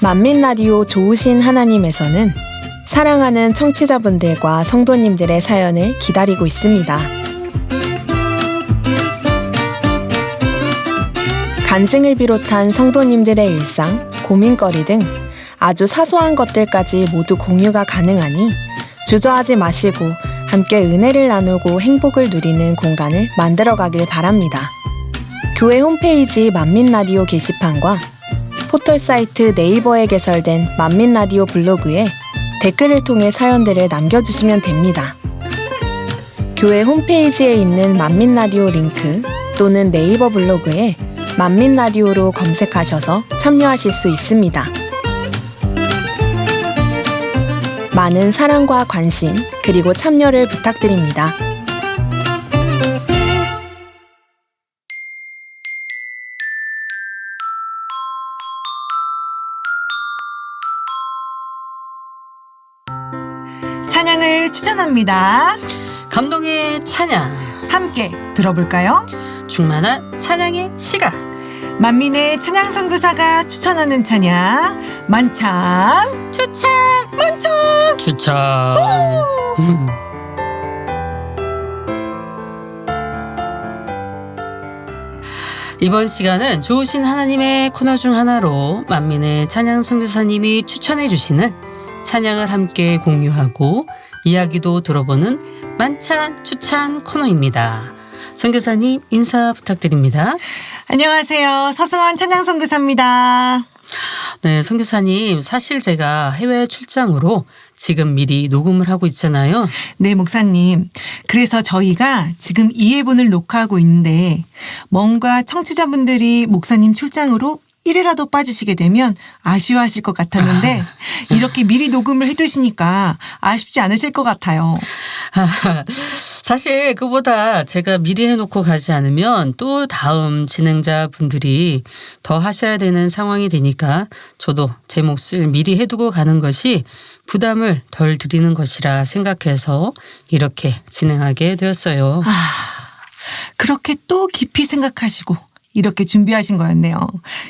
만민라디오 좋으신 하나님에서는 사랑하는 청취자분들과 성도님들의 사연을 기다리고 있습니다. 간증을 비롯한 성도님들의 일상, 고민거리 등 아주 사소한 것들까지 모두 공유가 가능하니 주저하지 마시고 함께 은혜를 나누고 행복을 누리는 공간을 만들어가길 바랍니다. 교회 홈페이지 만민라디오 게시판과 포털사이트 네이버에 개설된 만민라디오 블로그에 댓글을 통해 사연들을 남겨주시면 됩니다. 교회 홈페이지에 있는 만민라디오 링크 또는 네이버 블로그에 만민라디오로 검색하셔서 참여하실 수 있습니다. 많은 사랑과 관심 그리고 참여를 부탁드립니다. 찬양을 추천합니다. 감동의 찬양, 함께 들어볼까요? 충만한 찬양의 시간. 만민의 찬양 선교사가 추천하는 찬양 만찬 추천. 만찬. 추천. 이번 시간은 좋으신 하나님의 코너 중 하나로 만민의 찬양 선교사님이 추천해 주시는 찬양을 함께 공유하고 이야기도 들어보는 만찬 추천 코너입니다. 선교사님 인사 부탁드립니다. 안녕하세요. 서승원 찬양 선교사입니다. 네, 선교사님, 사실 제가 해외 출장으로 지금 미리 녹음을 하고 있잖아요. 네, 목사님. 그래서 저희가 지금 2회분을 녹화하고 있는데 뭔가 청취자분들이 목사님 출장으로 1회라도 빠지시게 되면 아쉬워하실 것 같았는데 이렇게 미리 녹음을 해두시니까 아쉽지 않으실 것 같아요. 사실 그보다 제가 미리 해놓고 가지 않으면 또 다음 진행자분들이 더 하셔야 되는 상황이 되니까 저도 제 몫을 미리 해두고 가는 것이 부담을 덜 드리는 것이라 생각해서 이렇게 진행하게 되었어요. 그렇게 또 깊이 생각하시고 이렇게 준비하신 거였네요.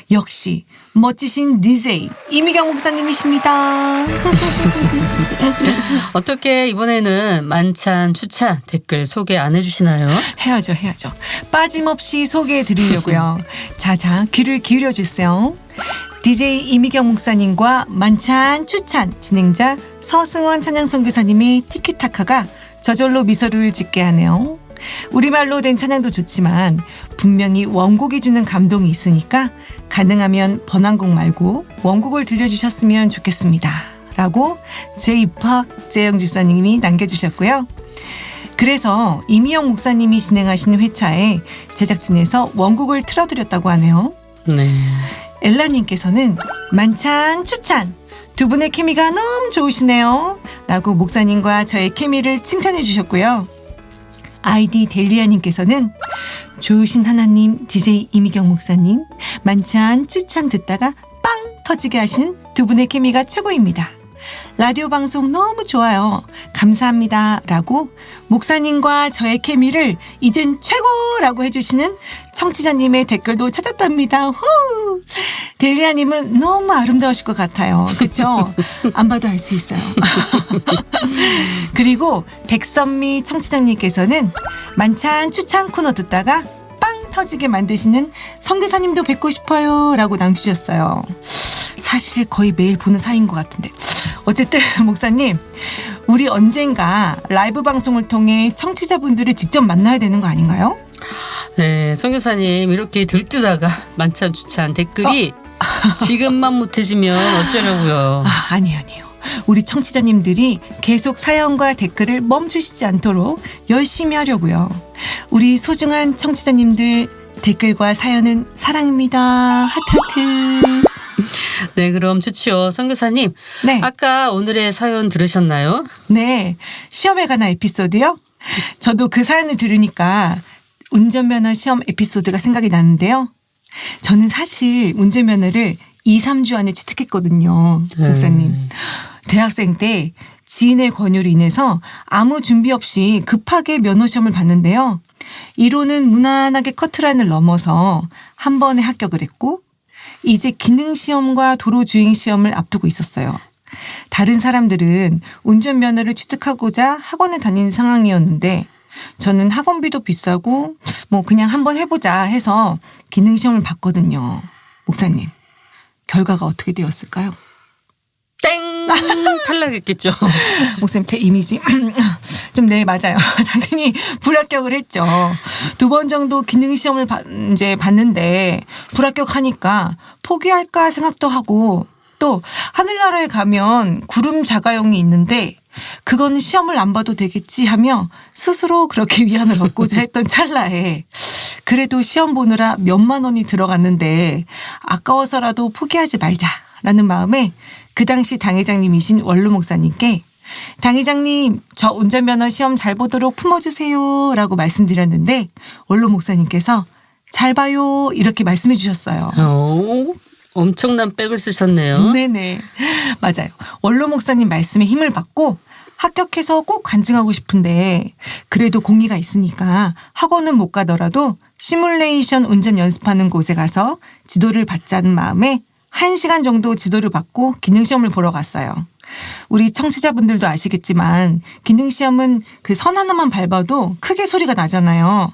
역시 멋지신 DJ 이미경 목사님이십니다. 어떻게 이번에는 만찬 추천 댓글 소개 안 해주시나요? 해야죠. 빠짐없이 소개해 드리려고요. 자자 귀를 기울여 주세요. DJ 이미경 목사님과 만찬 추천 진행자 서승원 찬양 선교사님의 티키타카가 저절로 미소를 짓게 하네요. 우리말로 된 찬양도 좋지만 분명히 원곡이 주는 감동이 있으니까 가능하면 번안곡 말고 원곡을 들려주셨으면 좋겠습니다. 라고 제입학 재영 집사님이 남겨주셨고요. 그래서 이미영 목사님이 진행하시는 회차에 제작진에서 원곡을 틀어드렸다고 하네요. 네. 엘라님께서는 만찬 추천 두 분의 케미가 너무 좋으시네요. 라고 목사님과 저의 케미를 칭찬해 주셨고요. 아이디 델리아님께서는 좋으신 하나님 DJ 이미경 목사님 만찬 추천 듣다가 빵 터지게 하시는 두 분의 케미가 최고입니다. 라디오 방송 너무 좋아요. 감사합니다. 라고 목사님과 저의 케미를 이젠 최고라고 해주시는 청취자님의 댓글도 찾았답니다. 후! 델리아님은 너무 아름다우실 것 같아요. 그렇죠? 안 봐도 알 수 있어요. 그리고 백선미 청취자님께서는 만찬 추천 코너 듣다가 빵 터지게 만드시는 선교사님도 뵙고 싶어요. 라고 남기셨어요. 사실 거의 매일 보는 사이인 것 같은데 어쨌든 목사님 우리 언젠가 라이브 방송을 통해 청취자분들을 직접 만나야 되는 거 아닌가요? 네, 선교사님 이렇게 들뜨다가 만찬 추천 댓글이 지금만 못해지면 어쩌려고요. 아니에요. 우리 청취자님들이 계속 사연과 댓글을 멈추시지 않도록 열심히 하려고요. 우리 소중한 청취자님들 댓글과 사연은 사랑입니다. 하트하트. 네, 그럼 좋지요. 선교사님, 네. 아까 오늘의 사연 들으셨나요? 네, 시험에 관한 에피소드요. 저도 그 사연을 들으니까 운전면허 시험 에피소드가 생각이 나는데요. 저는 사실 운전면허를 2-3주 안에 취득했거든요. 목사님. 대학생 때 지인의 권유로 인해서 아무 준비 없이 급하게 면허시험을 봤는데요. 1호는 무난하게 커트라인을 넘어서 한 번에 합격을 했고 이제 기능시험과 도로주행시험을 앞두고 있었어요. 다른 사람들은 운전면허를 취득하고자 학원에 다니는 상황이었는데 저는 학원비도 비싸고 뭐 그냥 한번 해보자 해서 기능시험을 봤거든요. 목사님, 결과가 어떻게 되었을까요? 땡! 탈락했겠죠. 목사님, 제 이미지 좀 네, 맞아요. 당연히 불합격을 했죠. 2번 정도 기능시험을 이제 봤는데 불합격하니까 포기할까 생각도 하고, 또 하늘나라에 가면 구름 자가용이 있는데 그건 시험을 안 봐도 되겠지 하며 스스로 그렇게 위안을 얻고자 했던 찰나에 그래도 시험 보느라 몇만 원이 들어갔는데 아까워서라도 포기하지 말자라는 마음에 그 당시 당회장님이신 원로 목사님께 당회장님, 저 운전면허 시험 잘 보도록 품어주세요 라고 말씀드렸는데 원로 목사님께서 잘 봐요 이렇게 말씀해 주셨어요. 엄청난 백을 쓰셨네요. 네네. 맞아요. 원로 목사님 말씀에 힘을 받고 합격해서 꼭 간증하고 싶은데 그래도 공의가 있으니까 학원은 못 가더라도 시뮬레이션 운전 연습하는 곳에 가서 지도를 받자는 마음에 1시간 정도 지도를 받고 기능시험을 보러 갔어요. 우리 청취자분들도 아시겠지만 기능시험은 그 선 하나만 밟아도 크게 소리가 나잖아요.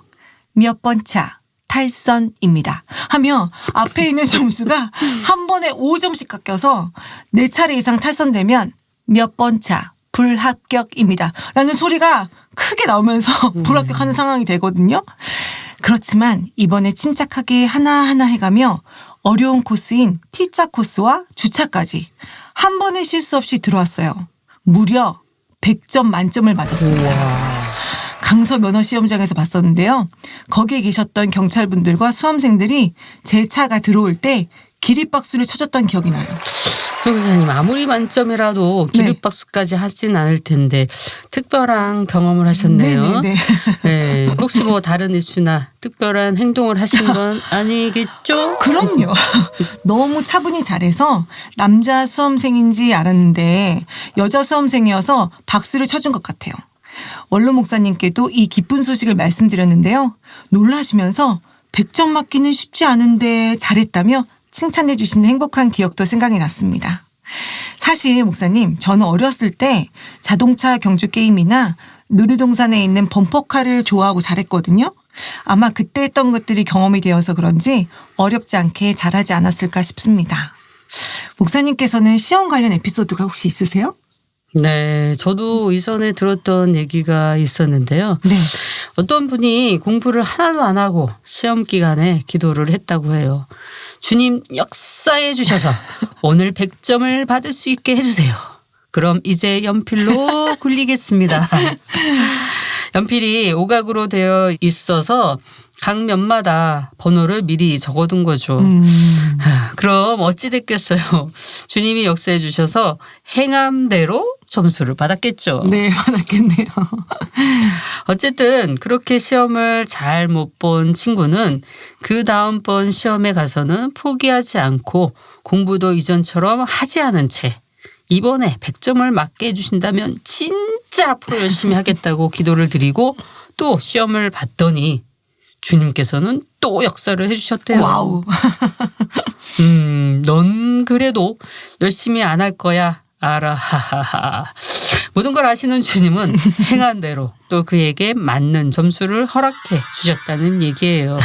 몇 번 차 탈선입니다 하며 앞에 있는 점수가 한 번에 5점씩 깎여서 4차례 이상 탈선되면 몇 번 차 불합격입니다 라는 소리가 크게 나오면서 불합격하는 상황이 되거든요. 그렇지만 이번에 침착하게 하나하나 해가며 어려운 코스인 T자 코스와 주차까지 한 번의 실수 없이 들어왔어요. 무려 100점 만점을 맞았습니다. 강서 면허 시험장에서 봤었는데요. 거기에 계셨던 경찰분들과 수험생들이 제 차가 들어올 때 기립박수를 쳐줬던 기억이 나요. 송 교사님, 아무리 만점이라도 기립박수까지 하진 않을 텐데 특별한 경험을 하셨네요. 네네네. 네, 혹시 뭐 다른 이슈나 특별한 행동을 하신 건 아니겠죠? 그럼요. 너무 차분히 잘해서 남자 수험생인지 알았는데 여자 수험생이어서 박수를 쳐준 것 같아요. 원로 목사님께도 이 기쁜 소식을 말씀드렸는데요. 놀라시면서 100점 맞기는 쉽지 않은데 잘했다며 칭찬해 주시는 행복한 기억도 생각이 났습니다. 사실 목사님, 저는 어렸을 때 자동차 경주 게임이나 놀이동산에 있는 범퍼카를 좋아하고 잘했거든요. 아마 그때 했던 것들이 경험이 되어서 그런지 어렵지 않게 잘하지 않았을까 싶습니다. 목사님께서는 시험 관련 에피소드가 혹시 있으세요? 네, 저도 이전에 들었던 얘기가 있었는데요. 네. 어떤 분이 공부를 하나도 안 하고 시험 기간에 기도를 했다고 해요. 주님, 역사해 주셔서 오늘 100점을 받을 수 있게 해주세요. 그럼 이제 연필로 굴리겠습니다. 연필이 오각으로 되어 있어서 각 면마다 번호를 미리 적어둔 거죠. 그럼 어찌 됐겠어요. 주님이 역사해 주셔서 행함대로 점수를 받았겠죠. 네, 받았겠네요. 어쨌든 그렇게 시험을 잘 못 본 친구는 그 다음번 시험에 가서는 포기하지 않고 공부도 이전처럼 하지 않은 채 이번에 100점을 맞게 해주신다면 진짜 앞으로 열심히 하겠다고 기도를 드리고 또 시험을 봤더니 주님께서는 또 역사를 해주셨대요. 와우. 넌 그래도 열심히 안 할 거야. 알아. 하하하. 모든 걸 아시는 주님은 행한 대로 또 그에게 맞는 점수를 허락해 주셨다는 얘기예요.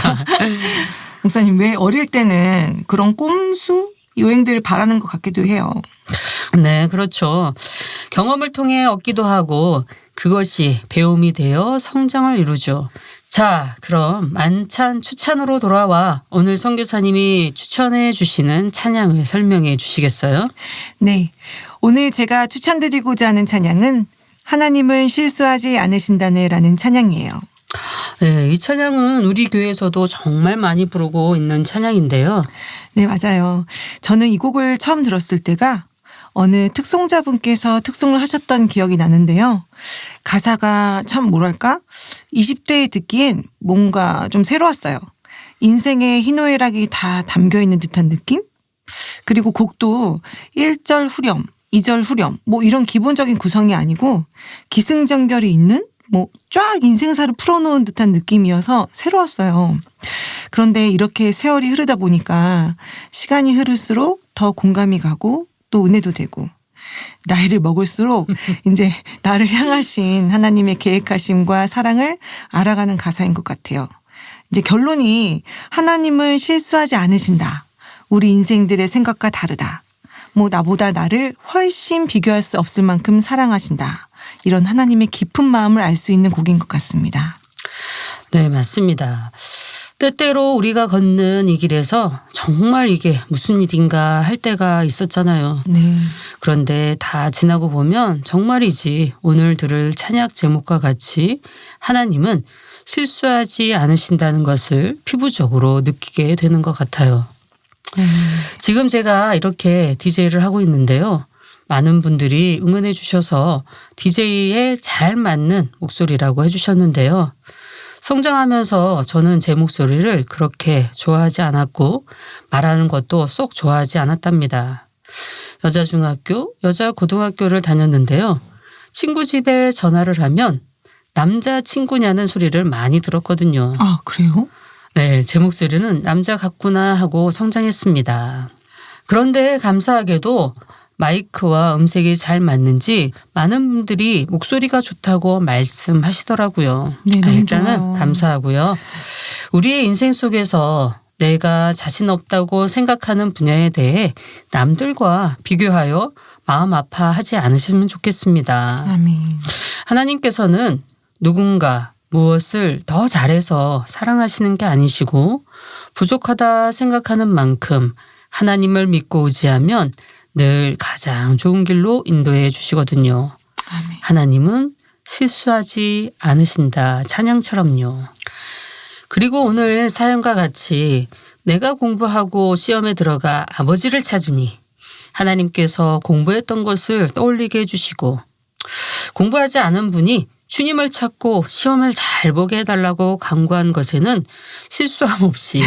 목사님, 왜 어릴 때는 그런 꼼수 요행들을 바라는 것 같기도 해요. 네, 그렇죠. 경험을 통해 얻기도 하고 그것이 배움이 되어 성장을 이루죠. 자, 그럼 만찬 추찬으로 돌아와 오늘 선교사님이 추천해 주시는 찬양을 설명해 주시겠어요? 네, 오늘 제가 추천드리고자 하는 찬양은 하나님은 실수하지 않으신다네라는 찬양이에요. 네, 이 찬양은 우리 교회에서도 정말 많이 부르고 있는 찬양인데요. 네, 맞아요. 저는 이 곡을 처음 들었을 때가 어느 특송자분께서 특송을 하셨던 기억이 나는데요. 가사가 참 뭐랄까? 20대에 듣기엔 뭔가 좀 새로웠어요. 인생의 희노애락이 다 담겨있는 듯한 느낌? 그리고 곡도 1절 후렴, 2절 후렴 뭐 이런 기본적인 구성이 아니고 기승전결이 있는 뭐 쫙 인생사를 풀어놓은 듯한 느낌이어서 새로웠어요. 그런데 이렇게 세월이 흐르다 보니까 시간이 흐를수록 더 공감이 가고 또 은혜도 되고 나이를 먹을수록 이제 나를 향하신 하나님의 계획하심과 사랑을 알아가는 가사인 것 같아요. 이제 결론이 하나님은 실수하지 않으신다. 우리 인생들의 생각과 다르다. 뭐 나보다 나를 훨씬 비교할 수 없을 만큼 사랑하신다. 이런 하나님의 깊은 마음을 알 수 있는 곡인 것 같습니다. 네, 맞습니다. 때때로 우리가 걷는 이 길에서 정말 이게 무슨 일인가 할 때가 있었잖아요. 네. 그런데 다 지나고 보면 정말이지 오늘 들을 찬양 제목과 같이 하나님은 실수하지 않으신다는 것을 피부적으로 느끼게 되는 것 같아요. 지금 제가 이렇게 DJ를 하고 있는데요. 많은 분들이 응원해 주셔서 DJ에 잘 맞는 목소리라고 해주셨는데요. 성장하면서 저는 제 목소리를 그렇게 좋아하지 않았고 말하는 것도 쏙 좋아하지 않았답니다. 여자 중학교, 여자 고등학교를 다녔는데요. 친구 집에 전화를 하면 남자 친구냐는 소리를 많이 들었거든요. 아, 그래요? 네, 제 목소리는 남자 같구나 하고 성장했습니다. 그런데 감사하게도 마이크와 음색이 잘 맞는지 많은 분들이 목소리가 좋다고 말씀하시더라고요. 네, 너무 일단은 좋아요. 감사하고요. 우리의 인생 속에서 내가 자신 없다고 생각하는 분야에 대해 남들과 비교하여 마음 아파하지 않으시면 좋겠습니다. 아멘. 하나님께서는 누군가 무엇을 더 잘해서 사랑하시는 게 아니시고 부족하다 생각하는 만큼 하나님을 믿고 의지하면 늘 가장 좋은 길로 인도해 주시거든요. 아멘. 하나님은 실수하지 않으신다. 찬양처럼요. 그리고 오늘 사연과 같이 내가 공부하고 시험에 들어가 아버지를 찾으니 하나님께서 공부했던 것을 떠올리게 해주시고 공부하지 않은 분이 주님을 찾고 시험을 잘 보게 해달라고 간구한 것에는 실수함 없이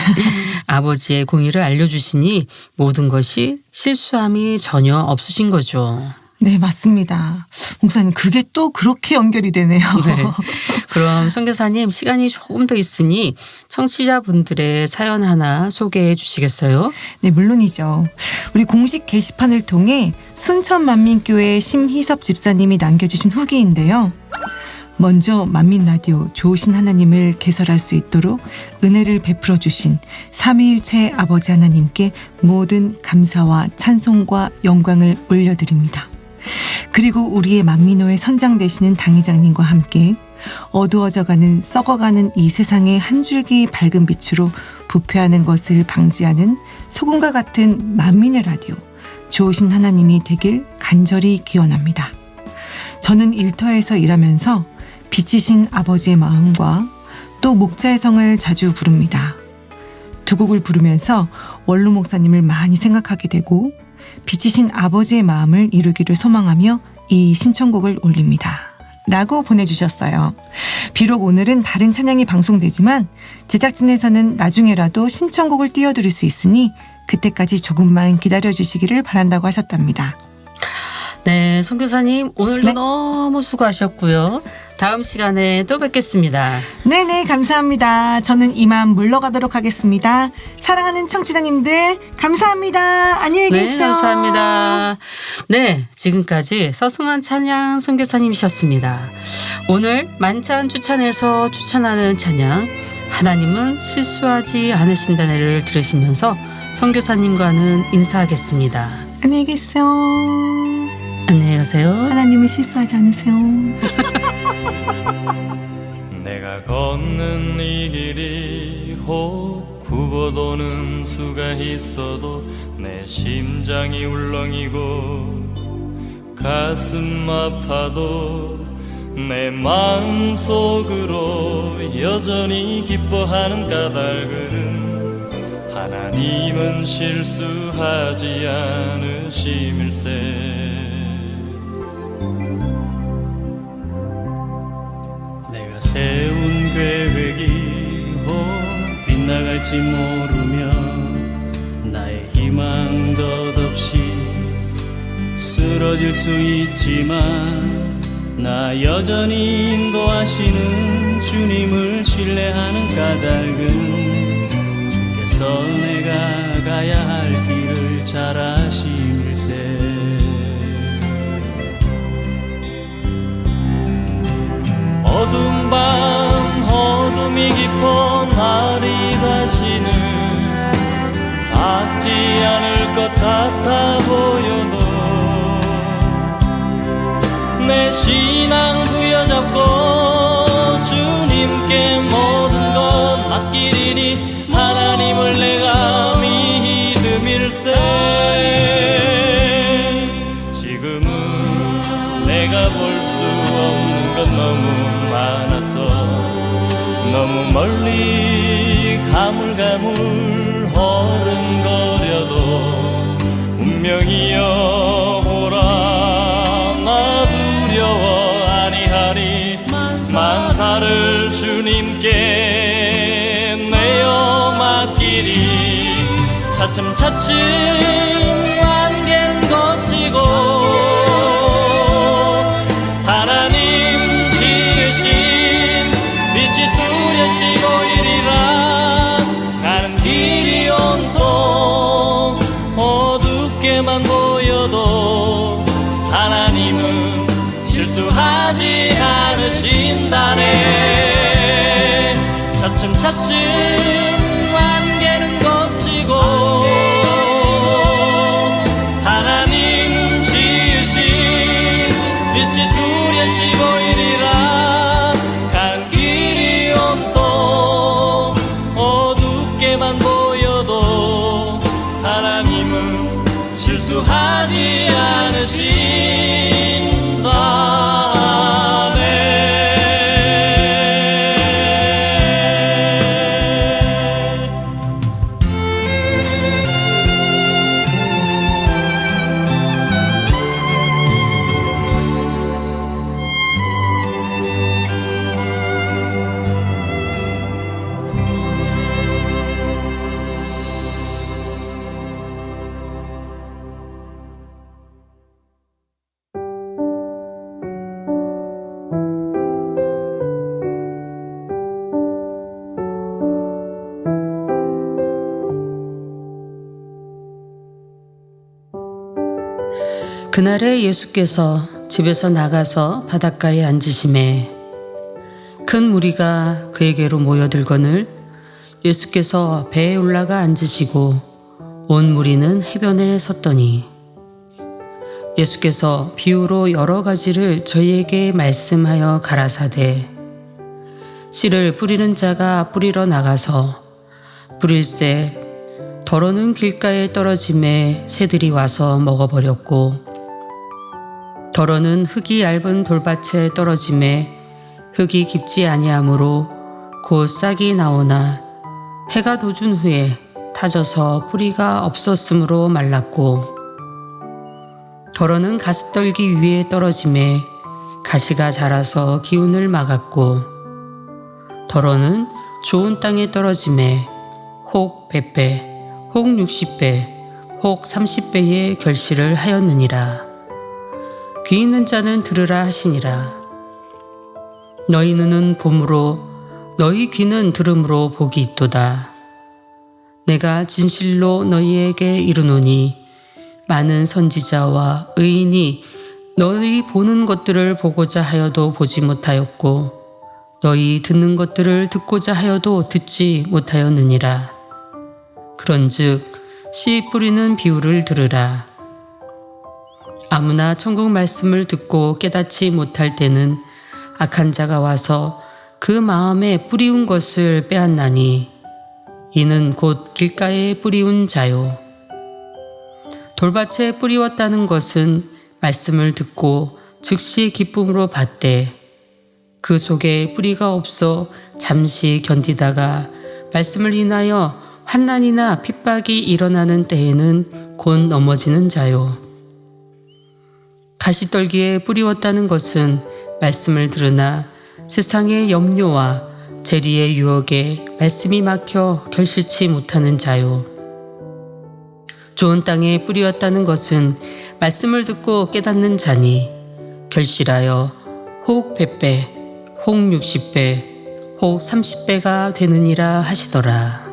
아버지의 공의를 알려주시니 모든 것이 실수함이 전혀 없으신 거죠. 네, 맞습니다. 목사님, 그게 또 그렇게 연결이 되네요. 네. 그럼 선교사님 시간이 조금 더 있으니 청취자분들의 사연 하나 소개해 주시겠어요? 네, 물론이죠. 우리 공식 게시판을 통해 순천만민교회 심희섭 집사님이 남겨주신 후기인데요. 먼저 만민라디오 좋으신 하나님을 개설할 수 있도록 은혜를 베풀어 주신 삼위일체 아버지 하나님께 모든 감사와 찬송과 영광을 올려드립니다. 그리고 우리의 만민호의 선장 되시는 당회장님과 함께 어두워져가는 썩어가는 이 세상의 한 줄기 밝은 빛으로 부패하는 것을 방지하는 소금과 같은 만민의 라디오 좋으신 하나님이 되길 간절히 기원합니다. 저는 일터에서 일하면서 빛이신 아버지의 마음과 또 목자의 성을 자주 부릅니다. 두 곡을 부르면서 원로 목사님을 많이 생각하게 되고 빛이신 아버지의 마음을 이루기를 소망하며 이 신청곡을 올립니다. 라고 보내주셨어요. 비록 오늘은 다른 찬양이 방송되지만 제작진에서는 나중에라도 신청곡을 띄워드릴 수 있으니 그때까지 조금만 기다려주시기를 바란다고 하셨답니다. 네, 선교사님 오늘도 네. 너무 수고하셨고요. 다음 시간에 또 뵙겠습니다. 네네, 감사합니다. 저는 이만 물러가도록 하겠습니다. 사랑하는 청취자님들 감사합니다. 안녕히 네, 계세요. 감사합니다. 네, 지금까지 서승환 찬양 선교사님이셨습니다. 오늘 만찬 추천에서 추천하는 찬양 하나님은 실수하지 않으신다네를 들으시면서 선교사님과는 인사하겠습니다. 안녕히 계세요. 안녕히 가세요. 하나님은 실수하지 않으세요. 내가 걷는 이 길이 혹 굽어도는 수가 있어도 내 심장이 울렁이고 가슴 아파도 내 마음속으로 여전히 기뻐하는 까닭은 하나님은 실수하지 않으심일세. 내가 세운 계획이 혹 빗나갈지 모르며 나의 희망 덧없이 쓰러질 수 있지만 나 여전히 인도하시는 주님을 신뢰하는 까닭은 주께서 내가 가야 할 길을 잘 아심일세. 어두운 밤 어둠이 깊어 날이 다시는 밝지 않을 것 같아 보여도 내 신앙 부여잡고 주님께 모든 것 맡기리니 하나님을 내가 믿음일세. 지금은 내가 볼 수 없는 것 너무 많아서 너무 멀리 가물가물 허름거려도 운명이여 보라 나 두려워 아니하리. 만사를 주님께 내어 맡기리. 차츰차츰 안개는 걷히고 하나님 지으신 빛이 뚜렷이 보이리라. 가는 길이 온통 어둡게만 보여도 하나님은 실수하지 않으신다네. 차츰차츰 안개는 걷히고 하나님 지으신 빛이 뚜렷이 보이리라. 가는 길이 온통 어둡게만 보여도 하나님은 실수하지 않으신다네. 그날에 예수께서 집에서 나가서 바닷가에 앉으심에 큰 무리가 그에게로 모여들거늘 예수께서 배에 올라가 앉으시고 온 무리는 해변에 섰더니 예수께서 비유로 여러 가지를 저희에게 말씀하여 가라사대 씨를 뿌리는 자가 뿌리러 나가서 뿌릴새 더러는 길가에 떨어짐에 새들이 와서 먹어버렸고 더러는 흙이 얇은 돌밭에 떨어짐에 흙이 깊지 아니하므로 곧 싹이 나오나 해가 돋은 후에 타져서 뿌리가 없었으므로 말랐고 더러는 가시떨기 위에 떨어짐에 가시가 자라서 기운을 막았고 더러는 좋은 땅에 떨어짐에 혹 100배, 혹 60배, 혹 30배의 결실을 하였느니라. 귀 있는 자는 들으라 하시니라. 너희 눈은 봄으로 너희 귀는 들음으로 복이 있도다. 내가 진실로 너희에게 이르노니 많은 선지자와 의인이 너희 보는 것들을 보고자 하여도 보지 못하였고 너희 듣는 것들을 듣고자 하여도 듣지 못하였느니라. 그런즉 씨 뿌리는 비유를 들으라. 아무나 천국 말씀을 듣고 깨닫지 못할 때는 악한 자가 와서 그 마음에 뿌리운 것을 빼앗나니 이는 곧 길가에 뿌리운 자요. 돌밭에 뿌리웠다는 것은 말씀을 듣고 즉시 기쁨으로 받되 그 속에 뿌리가 없어 잠시 견디다가 말씀을 인하여 환난이나 핍박이 일어나는 때에는 곧 넘어지는 자요. 가시떨기에 뿌리웠다는 것은 말씀을 들으나 세상의 염려와 재리의 유혹에 말씀이 막혀 결실치 못하는 자요. 좋은 땅에 뿌리웠다는 것은 말씀을 듣고 깨닫는 자니 결실하여 혹 100배, 혹 60배, 혹 30배가 되느니라 하시더라.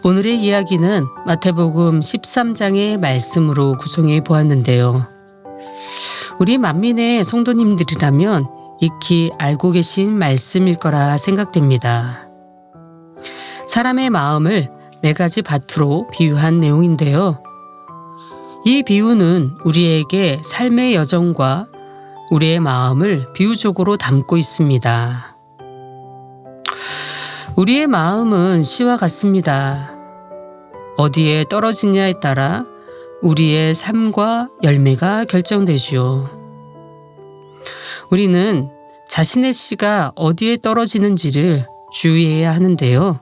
오늘의 이야기는 마태복음 13장의 말씀으로 구성해 보았는데요. 우리 만민의 성도님들이라면 익히 알고 계신 말씀일 거라 생각됩니다. 사람의 마음을 4가지 밭으로 비유한 내용인데요. 이 비유는 우리에게 삶의 여정과 우리의 마음을 비유적으로 담고 있습니다. 우리의 마음은 씨와 같습니다. 어디에 떨어지냐에 따라 우리의 삶과 열매가 결정되죠. 우리는 자신의 씨가 어디에 떨어지는지를 주의해야 하는데요.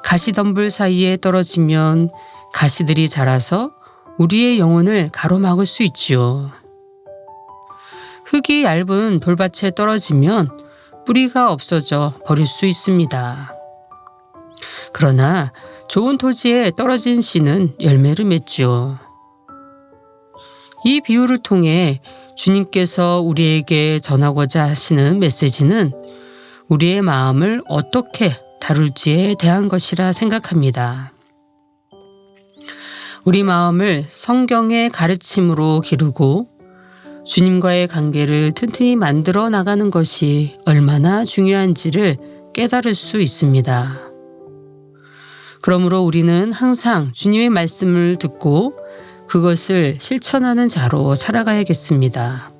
가시덤불 사이에 떨어지면 가시들이 자라서 우리의 영혼을 가로막을 수 있지요. 흙이 얇은 돌밭에 떨어지면 뿌리가 없어져 버릴 수 있습니다. 그러나 좋은 토지에 떨어진 씨는 열매를 맺지요. 이 비유를 통해 주님께서 우리에게 전하고자 하시는 메시지는 우리의 마음을 어떻게 다룰지에 대한 것이라 생각합니다. 우리 마음을 성경의 가르침으로 기르고 주님과의 관계를 튼튼히 만들어 나가는 것이 얼마나 중요한지를 깨달을 수 있습니다. 그러므로 우리는 항상 주님의 말씀을 듣고 그것을 실천하는 자로 살아가야겠습니다.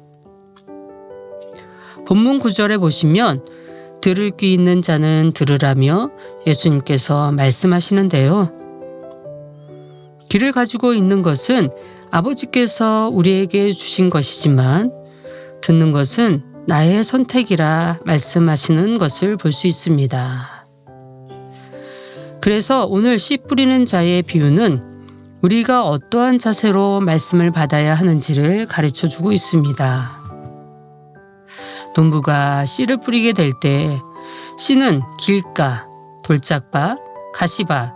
본문 9절에 보시면 들을 귀 있는 자는 들으라며 예수님께서 말씀하시는데요. 귀를 가지고 있는 것은 아버지께서 우리에게 주신 것이지만 듣는 것은 나의 선택이라 말씀하시는 것을 볼 수 있습니다. 그래서 오늘 씨 뿌리는 자의 비유는 우리가 어떠한 자세로 말씀을 받아야 하는지를 가르쳐주고 있습니다. 농부가 씨를 뿌리게 될 때 씨는 길가, 돌짝밭, 가시밭,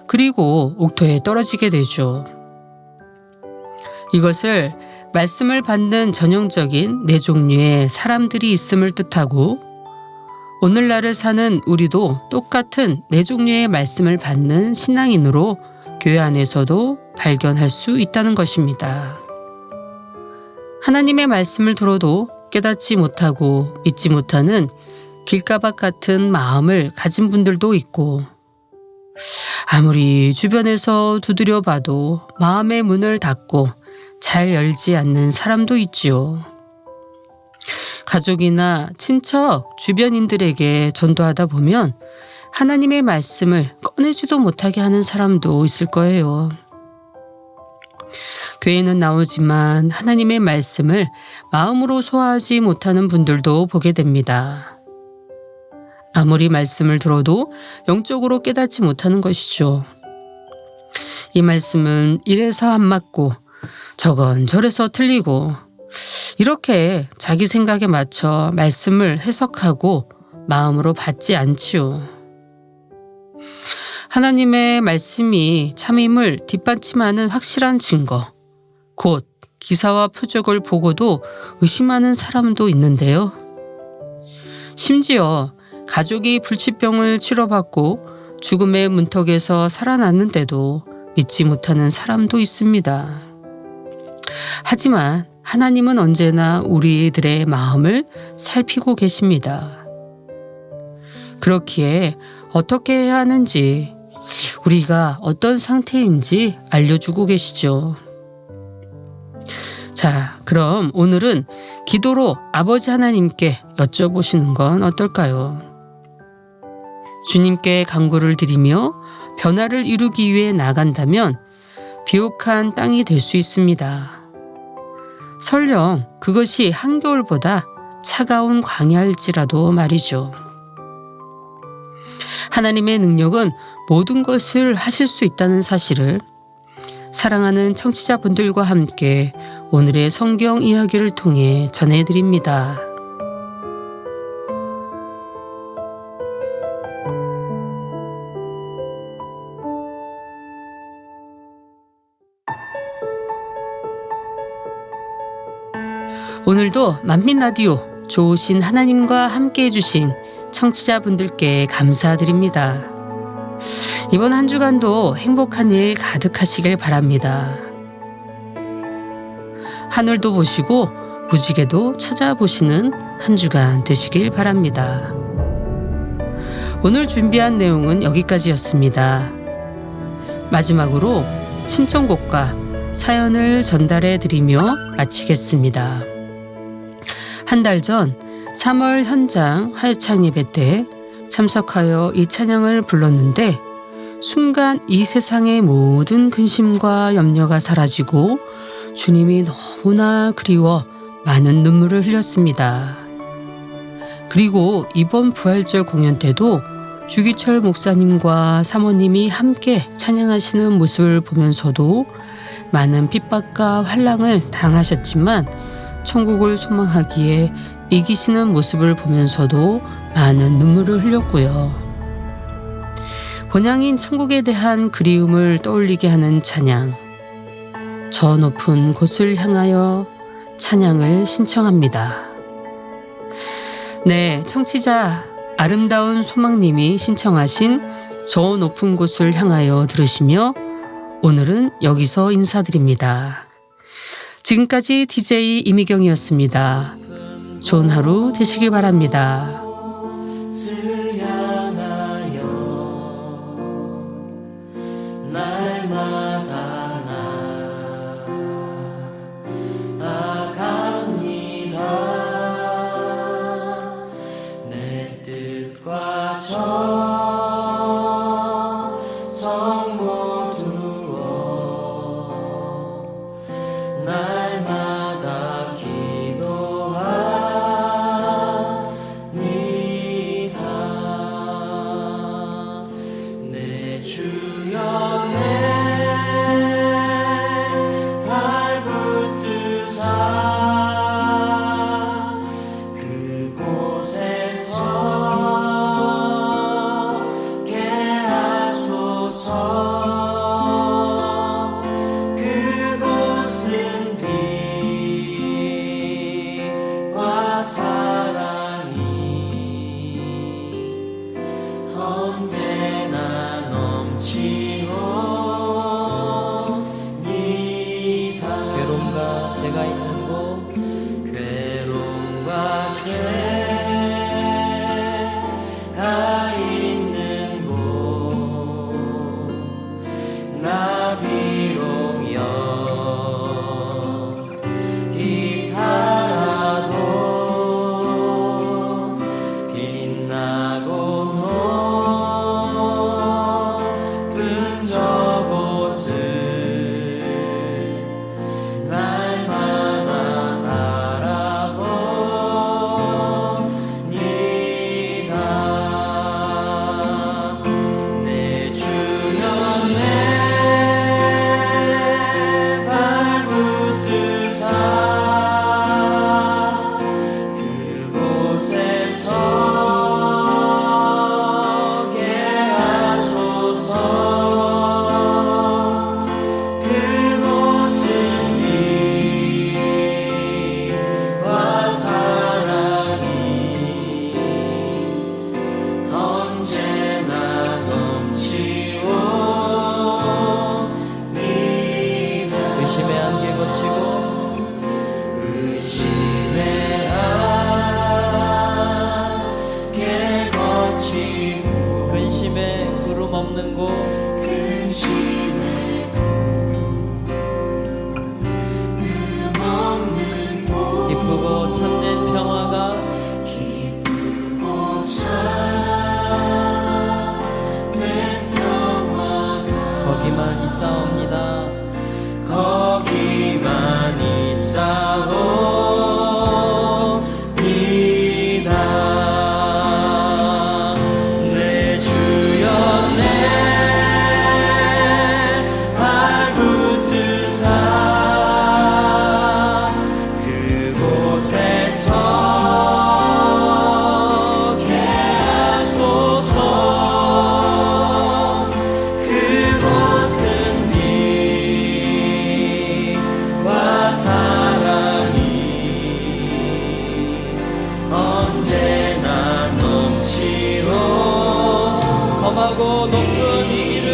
그리고 옥토에 떨어지게 되죠. 이것을 말씀을 받는 전형적인 4종류의 사람들이 있음을 뜻하고 오늘날을 사는 우리도 똑같은 4종류의 말씀을 받는 신앙인으로 교회 안에서도 발견할 수 있다는 것입니다. 하나님의 말씀을 들어도 깨닫지 못하고 믿지 못하는 길가밭 같은 마음을 가진 분들도 있고 아무리 주변에서 두드려 봐도 마음의 문을 닫고 잘 열지 않는 사람도 있지요. 가족이나 친척, 주변인들에게 전도하다 보면 하나님의 말씀을 꺼내지도 못하게 하는 사람도 있을 거예요. 교회는 나오지만 하나님의 말씀을 마음으로 소화하지 못하는 분들도 보게 됩니다. 아무리 말씀을 들어도 영적으로 깨닫지 못하는 것이죠. 이 말씀은 이래서 안 맞고 저건 저래서 틀리고 이렇게 자기 생각에 맞춰 말씀을 해석하고 마음으로 받지 않지요. 하나님의 말씀이 참임을 뒷받침하는 확실한 증거, 곧 기사와 표적을 보고도 의심하는 사람도 있는데요. 심지어 가족이 불치병을 치료받고 죽음의 문턱에서 살아났는데도 믿지 못하는 사람도 있습니다. 하지만 하나님은 언제나 우리들의 마음을 살피고 계십니다. 그렇기에 어떻게 해야 하는지, 우리가 어떤 상태인지 알려주고 계시죠. 자, 그럼 오늘은 기도로 아버지 하나님께 여쭤보시는 건 어떨까요? 주님께 간구를 드리며 변화를 이루기 위해 나간다면 비옥한 땅이 될 수 있습니다. 설령 그것이 한겨울보다 차가운 광야일지라도 말이죠. 하나님의 능력은 모든 것을 하실 수 있다는 사실을 사랑하는 청취자분들과 함께 오늘의 성경 이야기를 통해 전해드립니다. 오늘도 만민라디오 좋으신 하나님과 함께 해주신 청취자분들께 감사드립니다. 이번 한 주간도 행복한 일 가득하시길 바랍니다. 하늘도 보시고 무지개도 찾아보시는 한 주간 되시길 바랍니다. 오늘 준비한 내용은 여기까지였습니다. 마지막으로 신청곡과 사연을 전달해 드리며 마치겠습니다. 한 달 전 3월 현장 화요창 예배 때 참석하여 이 찬양을 불렀는데 순간 이 세상의 모든 근심과 염려가 사라지고 주님이 너무나 그리워 많은 눈물을 흘렸습니다. 그리고 이번 부활절 공연 때도 주기철 목사님과 사모님이 함께 찬양하시는 모습을 보면서도 많은 핍박과 환난을 당하셨지만 천국을 소망하기에 이기시는 모습을 보면서도 많은 눈물을 흘렸고요. 본향인 천국에 대한 그리움을 떠올리게 하는 찬양, 저 높은 곳을 향하여 찬양을 신청합니다. 네, 청취자 아름다운 소망님이 신청하신 저 높은 곳을 향하여 들으시며 오늘은 여기서 인사드립니다. 지금까지 DJ 이미경이었습니다. 좋은 하루 되시길 바랍니다. 날마다 나아갑니다. 내 뜻과 정성 모두어 날마다 기도합니다. 내 주여 언제나 넘치옵니다. 괴로움과 죄가 있는 곳, 괴로움과 죄가 있는 곳, 나 비록 여기 살아도 빛나고 높은 저곳을 날마다 바라봅니다. 내 주여 내 발붙드사 그곳에 서게 하소서. 그곳은 빛과 사랑이 언제나 넘치옵니다. 의심의 안개 거치고 의심의 안개 거치고 근심의 구름 없는 곳, 근심의 구름 없는 곳, 기쁘고 참된 평화가 기쁘고 참된 평화가 거기만 있사옵니다. 거기만 있사옵니다. 내 주여 내 발붙드사 그곳에 서게 하소서. 그곳은 빛과 사랑이 언제나 넘치오. 험하고 높은 이 길을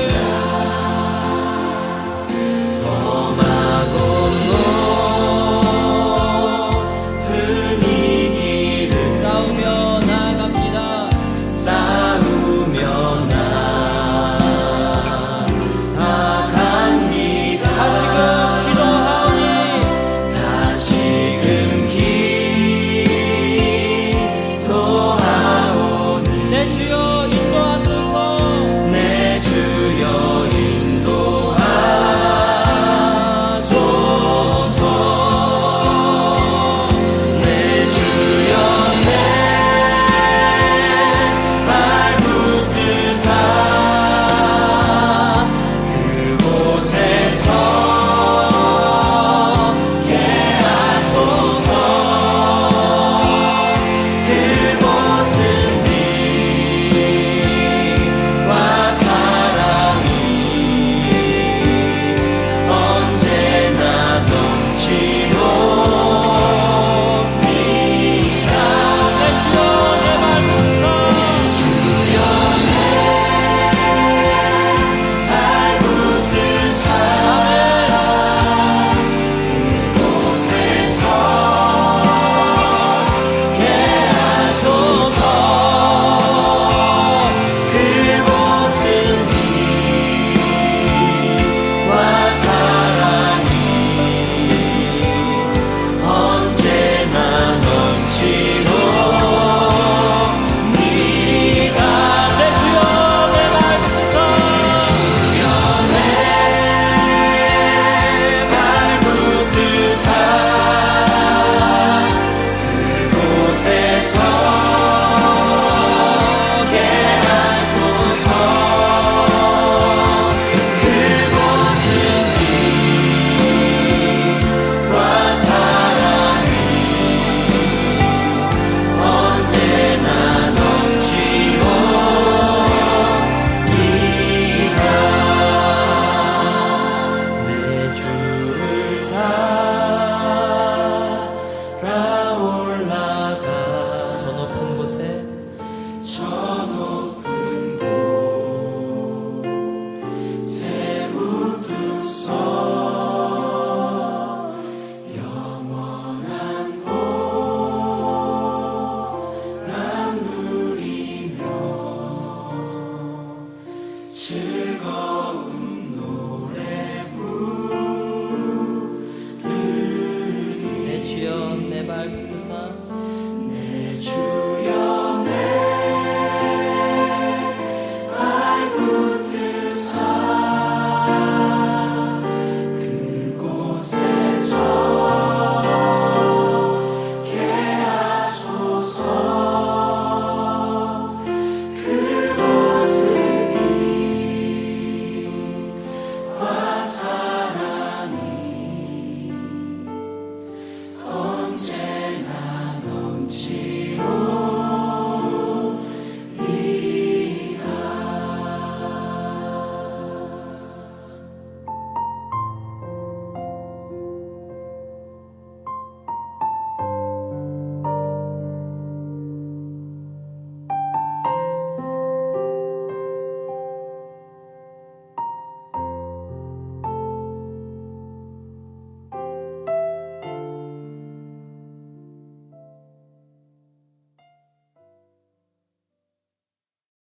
저 높은 곳 새우등 서 영원한 보람 누리며